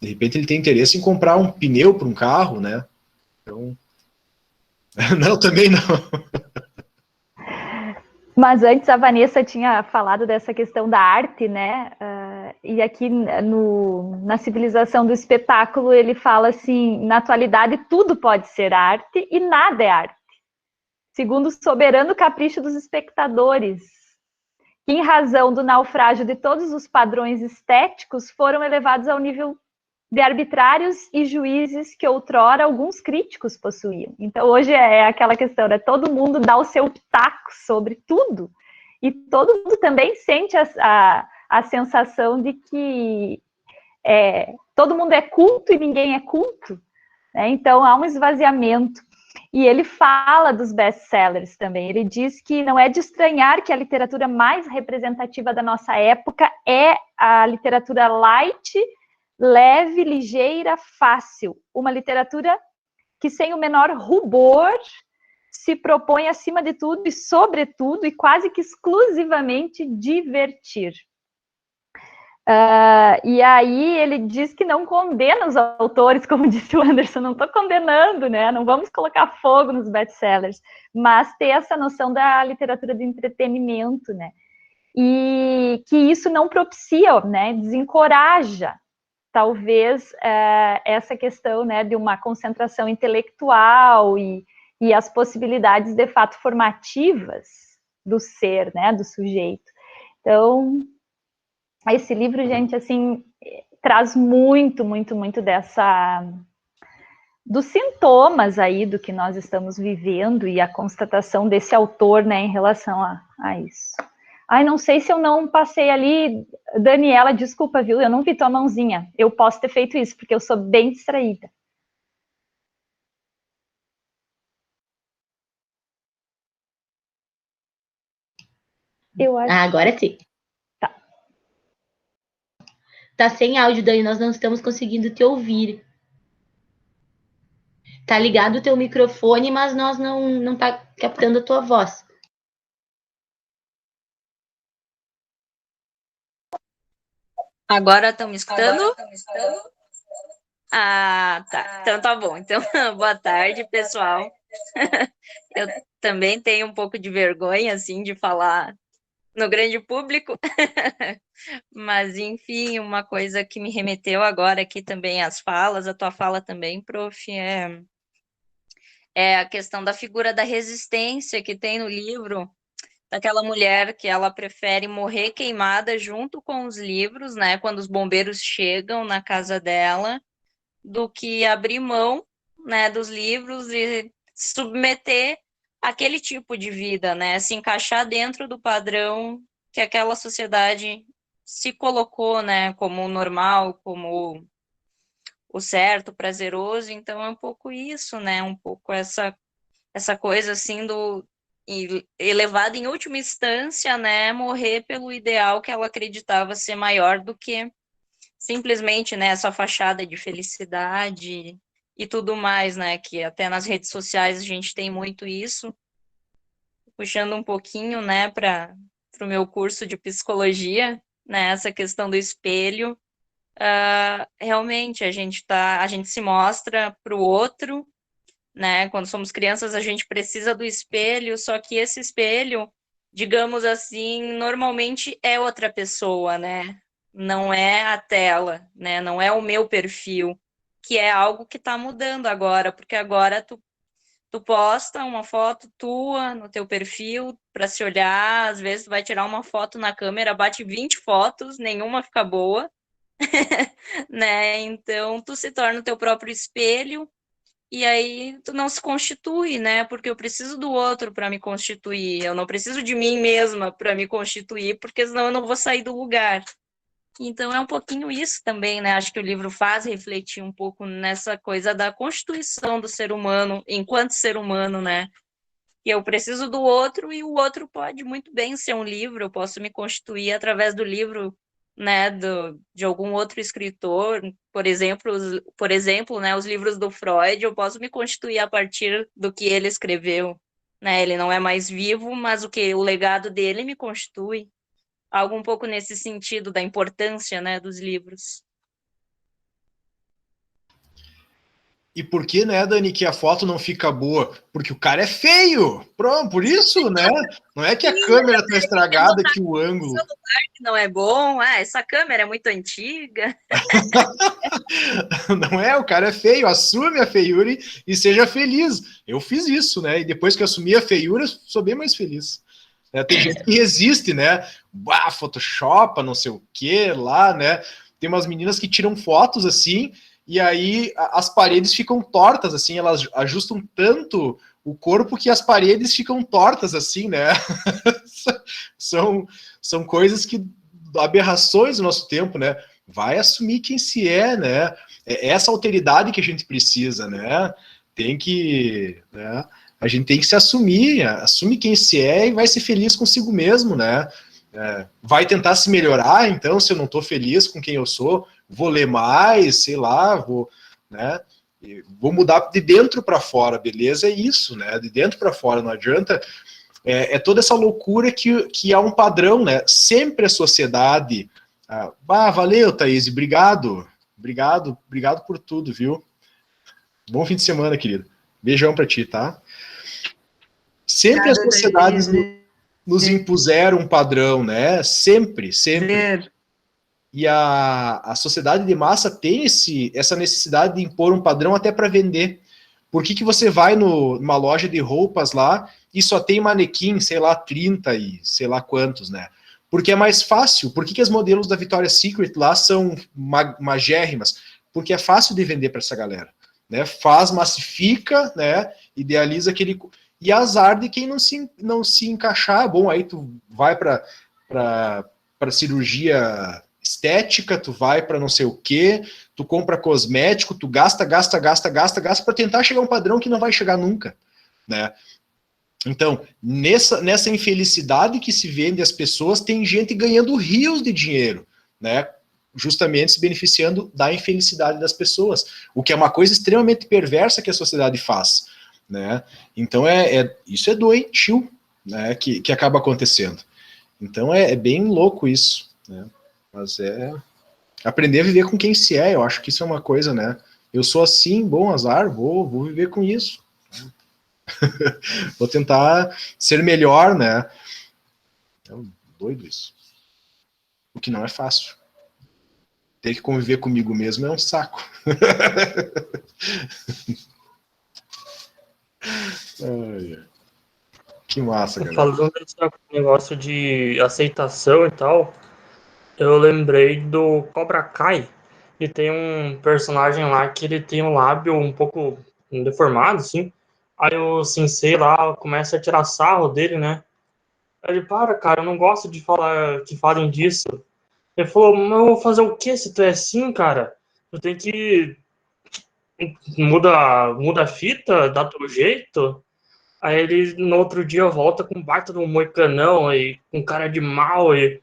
De repente ele tem interesse em comprar um pneu para um carro, né? Então... Não, também não. Mas antes a Vanessa tinha falado dessa questão da arte, né? E aqui na civilização do espetáculo ele fala assim, na atualidade tudo pode ser arte e nada é arte, segundo o soberano capricho dos espectadores, que em razão do naufrágio de todos os padrões estéticos foram elevados ao nível de arbitrários e juízes que outrora alguns críticos possuíam. Então, hoje é aquela questão, né? Todo mundo dá o seu taco sobre tudo, e todo mundo também sente a sensação de que todo mundo é culto e ninguém é culto, né? Então, há um esvaziamento. E ele fala dos best-sellers também. Ele diz que não é de estranhar que a literatura mais representativa da nossa época é a literatura light, leve, ligeira, fácil. Uma literatura que, sem o menor rubor, se propõe, acima de tudo e sobretudo, e quase que exclusivamente, divertir. E aí ele diz que não condena os autores, como disse o Anderson, não estou condenando, né? Não vamos colocar fogo nos best-sellers, mas ter essa noção da literatura de entretenimento, né? E que isso não propicia, né? Desencoraja, talvez, essa questão, né, de uma concentração intelectual e as possibilidades, de fato, formativas do ser, né, do sujeito. Então, esse livro, gente, assim, traz muito, muito, muito dos sintomas aí do que nós estamos vivendo e a constatação desse autor, né, em relação a isso. Ai, não sei se eu não passei ali, Daniela, desculpa, viu? Eu não vi tua mãozinha. Eu posso ter feito isso, porque eu sou bem distraída. Eu acho... agora sim. Tá sem áudio, Dani, nós não estamos conseguindo te ouvir. Tá ligado o teu microfone, mas nós não tá captando a tua voz. Agora estão me escutando? Ah, tá. Então tá bom. Então, boa tarde, pessoal. Eu também tenho um pouco de vergonha, assim, de falar no grande público. Mas, enfim, uma coisa que me remeteu agora aqui também às falas, a tua fala também, prof, é a questão da figura da resistência que tem no livro, daquela mulher que ela prefere morrer queimada junto com os livros, né, quando os bombeiros chegam na casa dela, do que abrir mão, né, dos livros e submeter aquele tipo de vida, né, se encaixar dentro do padrão que aquela sociedade se colocou, né, como normal, como o certo, prazeroso. Então é um pouco isso, né, um pouco essa coisa assim do elevada em última instância, né, morrer pelo ideal que ela acreditava ser maior do que simplesmente, né, essa fachada de felicidade e tudo mais, né, que até nas redes sociais a gente tem muito isso, puxando um pouquinho, né, para o meu curso de psicologia, né, essa questão do espelho, realmente a gente se mostra para o outro, né, quando somos crianças a gente precisa do espelho, só que esse espelho, digamos assim, normalmente é outra pessoa, né, não é a tela, né, não é o meu perfil, que é algo que está mudando agora, porque agora tu posta uma foto tua no teu perfil para se olhar, às vezes tu vai tirar uma foto na câmera, bate 20 fotos, nenhuma fica boa, né, então tu se torna o teu próprio espelho, e aí tu não se constitui, né? Porque eu preciso do outro para me constituir. Eu não preciso de mim mesma para me constituir, porque senão eu não vou sair do lugar. Então é um pouquinho isso também, né? Acho que o livro faz refletir um pouco nessa coisa da constituição do ser humano, enquanto ser humano, né? E eu preciso do outro e o outro pode muito bem ser um livro. Eu posso me constituir através do livro, né, de algum outro escritor, por exemplo, né, os livros do Freud, eu posso me constituir a partir do que ele escreveu, né, ele não é mais vivo, mas o legado dele me constitui, algo um pouco nesse sentido da importância, né, dos livros. E por que, né, Dani, que a foto não fica boa? Porque o cara é feio. Pronto, por isso, né? Não é que a câmera tá estragada, que o ângulo... Não é bom, essa câmera é muito antiga. Não é, o cara é feio, assume a feiura e seja feliz. Eu fiz isso, né? E depois que assumi a feiura, sou bem mais feliz. Tem gente que resiste, né? Photoshopa, não sei o que lá, né? Tem umas meninas que tiram fotos assim, e aí as paredes ficam tortas, assim, elas ajustam tanto o corpo que as paredes ficam tortas, assim, né? São coisas que, aberrações do nosso tempo, né? Vai assumir quem se é, né? É essa alteridade que a gente precisa, né? Tem que... né? A gente tem que se assumir, assume quem se é e vai ser feliz consigo mesmo, né? vai tentar se melhorar, então, se eu não estou feliz com quem eu sou, vou ler mais, sei lá, vou mudar de dentro para fora, beleza? É isso, né? De dentro para fora, não adianta. É toda essa loucura que há um padrão, né? Sempre a sociedade... valeu, Thaís, obrigado por tudo, viu? Bom fim de semana, querido. Beijão para ti, tá? Sempre as sociedades nos impuseram um padrão, né? Sempre. E a sociedade de massa tem essa necessidade de impor um padrão até para vender. Por que você vai numa loja de roupas lá e só tem manequim, sei lá, 30 e sei lá quantos, né? Porque é mais fácil. Por que as modelos da Victoria's Secret lá são magérrimas? Porque é fácil de vender para essa galera, né? Massifica, né? Idealiza aquele... E azar de quem não se encaixar. Bom, aí tu vai para cirurgia estética, tu vai para não sei o quê, tu compra cosmético, tu gasta para tentar chegar a um padrão que não vai chegar nunca, né? Então, nessa infelicidade que se vende as pessoas, tem gente ganhando rios de dinheiro, né? Justamente se beneficiando da infelicidade das pessoas, o que é uma coisa extremamente perversa que a sociedade faz, né? Então, isso é doentio, né? Que acaba acontecendo. Então, é bem louco isso, né? Mas aprender a viver com quem se é, eu acho que isso é uma coisa, né? Eu sou assim, bom, azar, vou viver com isso. Vou tentar ser melhor, né? É doido isso. O que não é fácil. Ter que conviver comigo mesmo é um saco. Que massa, galera. Falando desse negócio de aceitação e tal, eu lembrei do Cobra Kai, e tem um personagem lá que ele tem um lábio um pouco deformado, assim. Aí o sensei lá começa a tirar sarro dele, né? Aí ele, cara, eu não gosto de falar que falem disso. Ele falou, mas eu vou fazer o quê se tu é assim, cara? Tu tem que... Muda a fita, dá teu jeito. Aí ele, no outro dia, volta com um baita de um moicanão e com cara de mal. E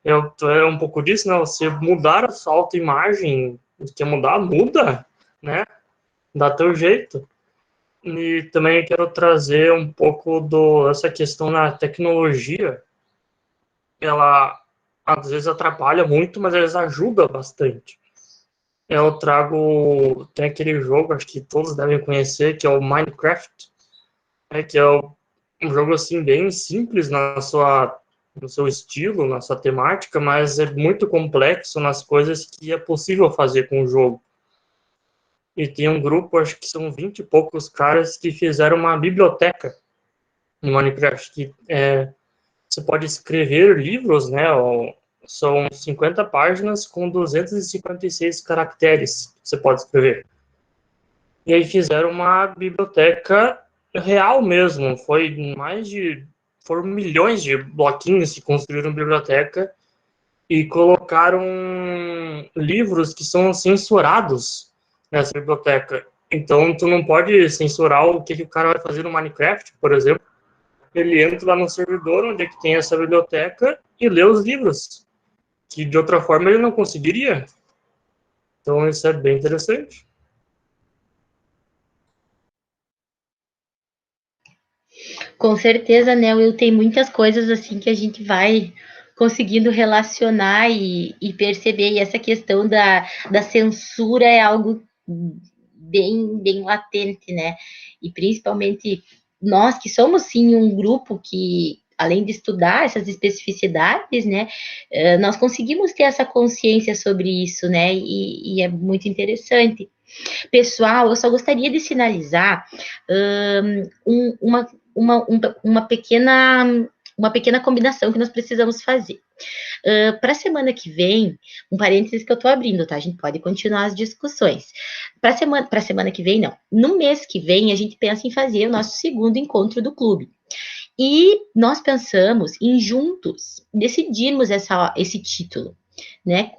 é um pouco disso, né? Você mudar a sua autoimagem, quer mudar, muda, né? Dá teu jeito. E também quero trazer um pouco essa questão na tecnologia. Ela, às vezes, atrapalha muito, mas ela ajuda bastante. Eu tem aquele jogo, acho que todos devem conhecer, que é o Minecraft, que é um jogo, assim, bem simples no seu estilo, na sua temática, mas é muito complexo nas coisas que é possível fazer com o jogo. E tem um grupo, acho que são 20 e poucos caras que fizeram uma biblioteca no Minecraft, que você pode escrever livros, né? São 50 páginas com 256 caracteres que você pode escrever. E aí fizeram uma biblioteca real mesmo. Foram milhões de bloquinhos que construíram biblioteca e colocaram livros que são censurados nessa biblioteca. Então, tu não pode censurar o que o cara vai fazer no Minecraft, por exemplo. Ele entra lá no servidor onde é que tem essa biblioteca e lê os livros, que de outra forma ele não conseguiria. Então, isso é bem interessante. Com certeza, né, Will, tem muitas coisas assim que a gente vai conseguindo relacionar e perceber, e essa questão da censura é algo bem latente, né, e principalmente nós que somos, sim, um grupo que, além de estudar essas especificidades, né, nós conseguimos ter essa consciência sobre isso, né, e é muito interessante. Pessoal, eu só gostaria de sinalizar uma pequena combinação que nós precisamos fazer. Para a semana que vem, um parênteses que eu estou abrindo, tá? A gente pode continuar as discussões. Para a semana que vem, não. No mês que vem, a gente pensa em fazer o nosso segundo encontro do clube. E nós pensamos em juntos decidirmos esse título, né?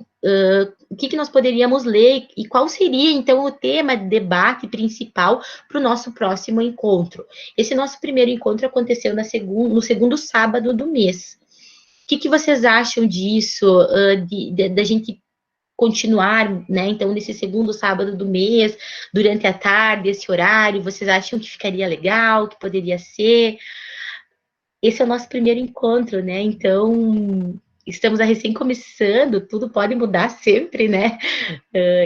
O que nós poderíamos ler e qual seria, então, o tema de debate principal para o nosso próximo encontro. Esse nosso primeiro encontro aconteceu no segundo sábado do mês. O que vocês acham disso, da gente continuar, né, então, nesse segundo sábado do mês, durante a tarde, esse horário, vocês acham que ficaria legal, que poderia ser? Esse é o nosso primeiro encontro, né, então, estamos a recém começando, tudo pode mudar sempre, né,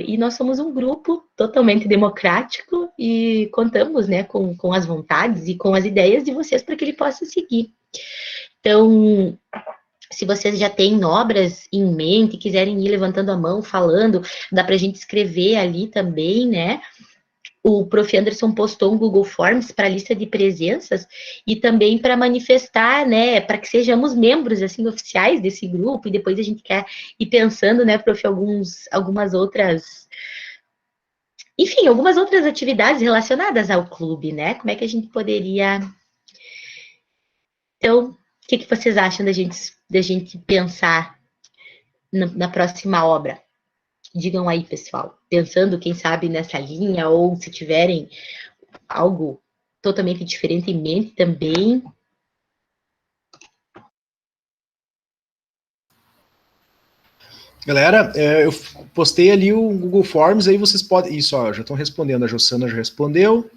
e nós somos um grupo totalmente democrático e contamos, né, com as vontades e com as ideias de vocês para que ele possa seguir. Então, se vocês já têm obras em mente, quiserem ir levantando a mão, falando, dá para a gente escrever ali também, né? O Prof. Anderson postou um Google Forms para a lista de presenças e também para manifestar, né? Para que sejamos membros, assim, oficiais desse grupo, e depois a gente quer ir pensando, né, Prof., algumas outras... Enfim, algumas outras atividades relacionadas ao clube, né? Como é que a gente poderia... Então, o que vocês acham da gente pensar na próxima obra? Digam aí, pessoal. Pensando, quem sabe, nessa linha, ou se tiverem algo totalmente diferente em mente também. Galera, eu postei ali o Google Forms, aí vocês podem... Isso, ó, já estão respondendo. A Jossana já respondeu.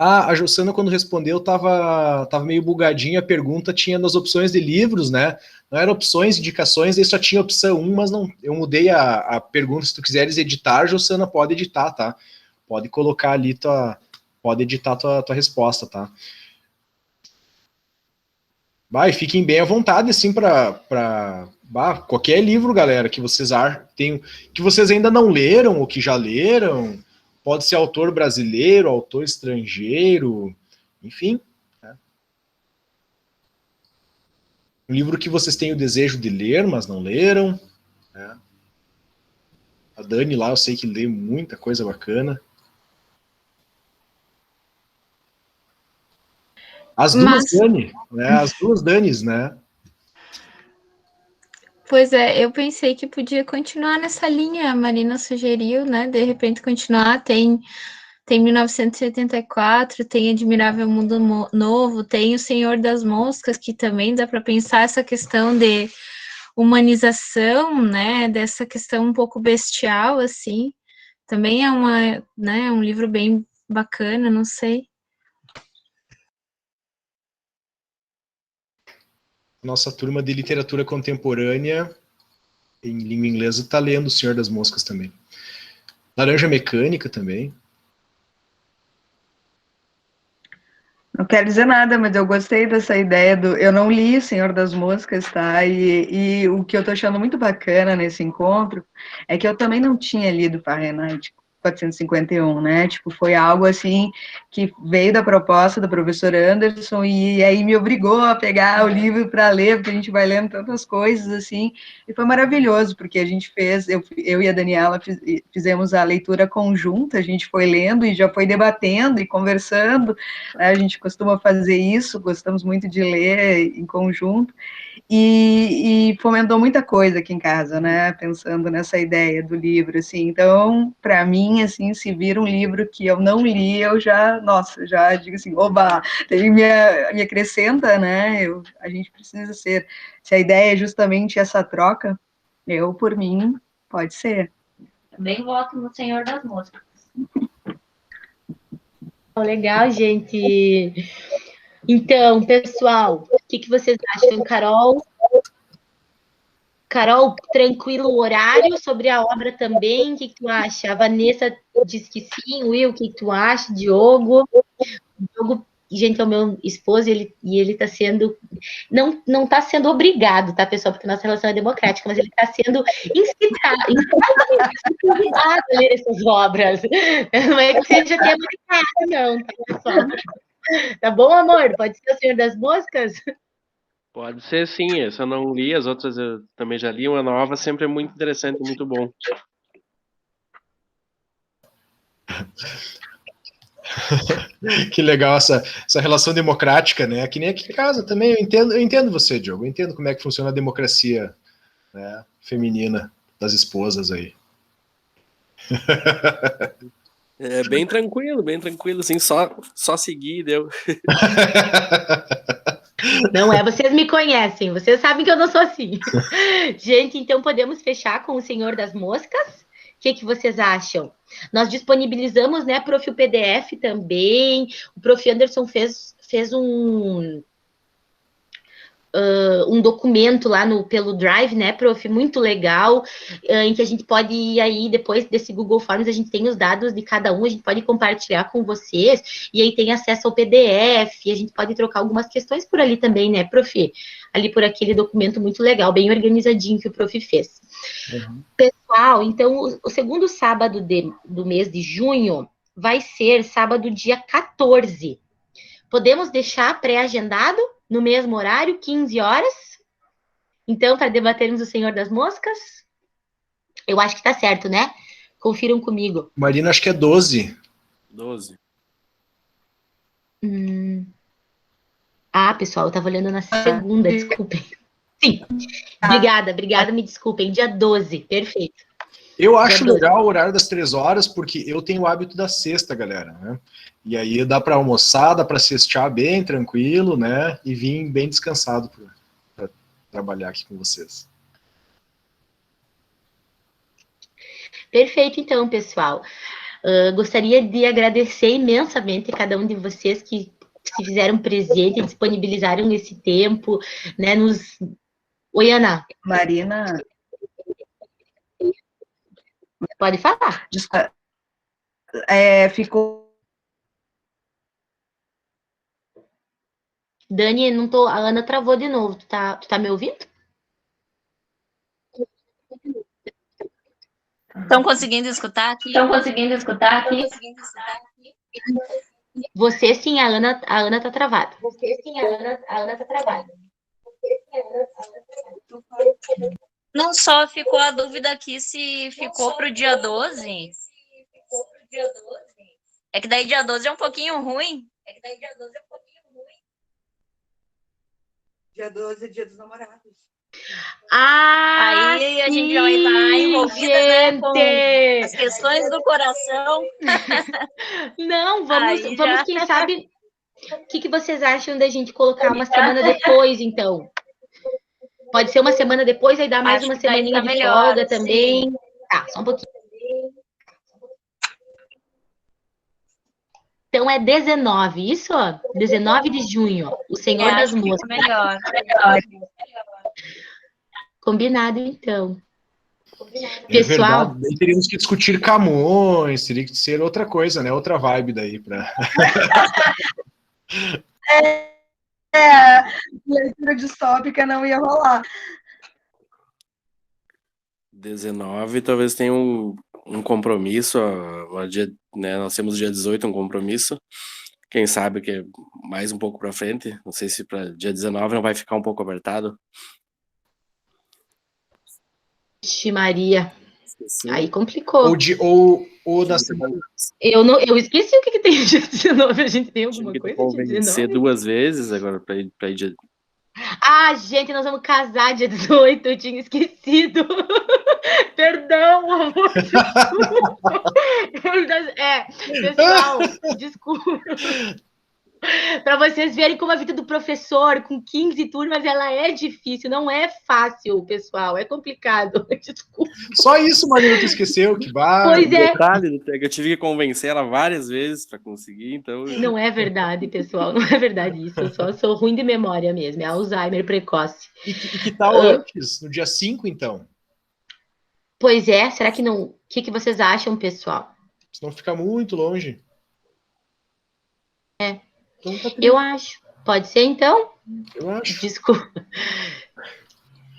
A Jossana, quando respondeu, tava meio bugadinha a pergunta, tinha nas opções de livros, né? Não eram opções, indicações, aí só tinha opção 1, mas não, eu mudei a pergunta. Se tu quiseres editar, Jossana, pode editar, tá? Pode colocar ali pode editar tua resposta, tá? Vai, fiquem bem à vontade, assim, para qualquer livro, galera, que vocês que vocês ainda não leram ou que já leram. Pode ser autor brasileiro, autor estrangeiro, enfim. Né? Um livro que vocês têm o desejo de ler, mas não leram. Né? A Dani lá, eu sei que lê muita coisa bacana. As duas Danis, né? Pois é, eu pensei que podia continuar nessa linha, a Marina sugeriu, né? De repente continuar, tem 1984, tem Admirável Mundo Novo, tem O Senhor das Moscas, que também dá para pensar essa questão de humanização, né? Dessa questão um pouco bestial, assim. Também é um livro bem bacana, não sei. Nossa turma de literatura contemporânea em língua inglesa está lendo O Senhor das Moscas também. Laranja Mecânica também. Não quero dizer nada, mas eu gostei dessa ideia eu não li O Senhor das Moscas, tá? E o que eu tô achando muito bacana nesse encontro é que eu também não tinha lido Fahrenheit 451, né? Tipo, foi algo assim que veio da proposta do professor Anderson e aí me obrigou a pegar o livro para ler, porque a gente vai lendo tantas coisas assim, e foi maravilhoso, porque a gente eu e a Daniela fizemos a leitura conjunta, a gente foi lendo e já foi debatendo e conversando, né? A gente costuma fazer isso, gostamos muito de ler em conjunto, e fomentou muita coisa aqui em casa, né, pensando nessa ideia do livro, assim, então, para mim, assim, se vir um livro que eu não li, eu já digo assim, oba, me acrescenta, né, a gente precisa ser, se a ideia é justamente essa troca, por mim, pode ser. Também voto no Senhor das Moscas. Legal, gente. Então, pessoal, o que vocês acham, Carol? Carol, tranquilo o horário sobre a obra também? O que tu acha? A Vanessa diz que sim. Will, o que tu acha? Diogo? O Diogo, gente, é o meu esposo e ele está sendo... Não está sendo obrigado, tá, pessoal? Porque nossa relação é democrática, mas ele está sendo convidado a ler essas obras. Não é que você já tenha obrigado, não, tá, pessoal? Tá bom, amor? Pode ser O Senhor das Moscas? Pode ser, sim. Essa eu não li, as outras eu também já li. Uma nova sempre é muito interessante, muito bom. Que legal essa relação democrática, né? Que nem aqui em casa também. Eu entendo você, Diogo. Eu entendo como é que funciona a democracia, né, feminina das esposas aí. É bem tranquilo, assim, só seguir, deu. Não é, vocês me conhecem, vocês sabem que eu não sou assim. Gente, então podemos fechar com o Senhor das Moscas? O que vocês acham? Nós disponibilizamos, né, prof, o PDF também. O prof. Anderson fez um documento lá pelo Drive, né, prof, muito legal, em que a gente pode ir aí, depois desse Google Forms, a gente tem os dados de cada um, a gente pode compartilhar com vocês, e aí tem acesso ao PDF, e a gente pode trocar algumas questões por ali também, né, prof? Ali por aquele documento muito legal, bem organizadinho que o prof fez. Uhum. Pessoal, então, o segundo sábado do mês de junho vai ser sábado, dia 14. Podemos deixar pré-agendado no mesmo horário, 15 horas? Então, para debatermos o Senhor das Moscas? Eu acho que tá certo, né? Confiram comigo. Marina, acho que é 12. 12. Ah, pessoal, eu tava olhando na segunda, desculpem. Sim, obrigada, me desculpem. Dia 12, perfeito. Eu acho legal o horário das 3 horas, porque eu tenho o hábito da sexta, galera, né? E aí dá para almoçar, dá para cestear bem tranquilo, né? E vir bem descansado para trabalhar aqui com vocês. Perfeito, então, pessoal. Gostaria de agradecer imensamente a cada um de vocês que se fizeram presente, disponibilizaram esse tempo, né? Oi, Ana. Marina. Pode falar. Ficou. Dani, não tô. A Ana travou de novo. Tu tá me ouvindo? Estão conseguindo escutar aqui? Você sim, a Ana tá travada. A Ana tá travada. Não, só ficou a dúvida aqui se ficou para o dia 12. É que daí dia 12 é um pouquinho ruim. Dia 12 é dia dos namorados. Aí sim, a gente já vai estar envolvida, né, com as questões do coração. Não, vamos quem sabe, o que vocês acham da gente colocar uma semana depois, então? Pode ser uma semana depois, aí dá mais uma semaninha de folga também. Sim. Tá, só um pouquinho. Então é 19, isso? 19 de junho, o Senhor das Moscas. Melhor. Combinado, então. Pessoal, verdade. Teríamos que discutir Camões, teria que ser outra coisa, né? Outra vibe daí para. Leitura distópica não ia rolar. 19, talvez tenha um compromisso, né? Nós temos dia 18 um compromisso. Quem sabe que é mais um pouco para frente. Não sei se para dia 19 não vai ficar um pouco apertado. Vixe, Maria. Aí complicou. Ou da semana. Eu esqueci o que tem dia 19. A gente tem alguma coisa dia 19? Duas vezes agora para ir dia. Ah, gente, nós vamos casar dia 18. Eu tinha esquecido. Perdão, amor. Pessoal, desculpa. Para vocês verem como a vida do professor, com 15 turmas, ela é difícil, não é fácil, pessoal, é complicado. Desculpa. Só isso, Marina, tu esqueceu, que barra. Pois é. Eu tive que convencer ela várias vezes para conseguir, então... Não é verdade, pessoal, não é verdade isso, eu só sou ruim de memória mesmo, é Alzheimer precoce. E que tal antes, no dia 5, então? Pois é, será que não... O que vocês acham, pessoal? Senão fica muito longe. Então, eu acho. Pode ser, então? Eu acho. Desculpa.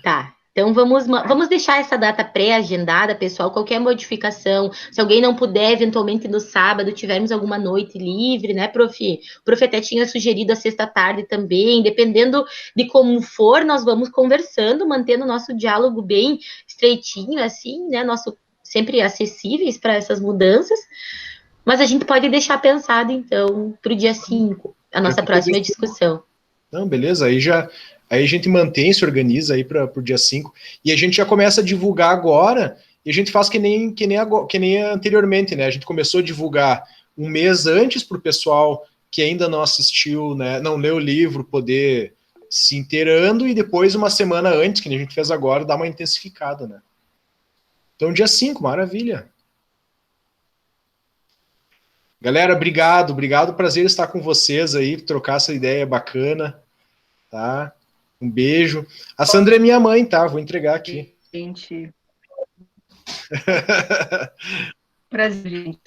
Tá. Então, vamos deixar essa data pré-agendada, pessoal. Qualquer modificação, se alguém não puder, eventualmente no sábado, tivermos alguma noite livre, né, prof? O prof até tinha sugerido a sexta-tarde também. Dependendo de como for, nós vamos conversando, mantendo o nosso diálogo bem estreitinho, assim, né? Sempre acessíveis para essas mudanças. Mas a gente pode deixar pensado, então, para o dia 5, a nossa próxima discussão. Não, beleza, aí a gente mantém, se organiza aí para o dia 5, e a gente já começa a divulgar agora, e a gente faz que nem anteriormente, né? A gente começou a divulgar um mês antes para o pessoal que ainda não assistiu, né, não leu o livro, poder se inteirando e depois, uma semana antes, que a gente fez agora, dar uma intensificada, né? Então, dia 5, maravilha. Galera, obrigado, prazer estar com vocês aí, trocar essa ideia bacana, tá? Um beijo. A Sandra é minha mãe, tá? Vou entregar aqui. Gente. Prazer, gente.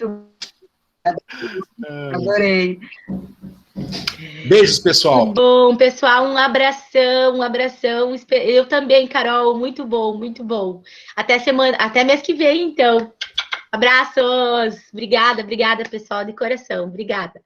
Adorei. Beijos, pessoal. Muito bom, pessoal, um abração. Eu também, Carol, muito bom. Até mês que vem, então. Abraços. Obrigada, pessoal, de coração. Obrigada.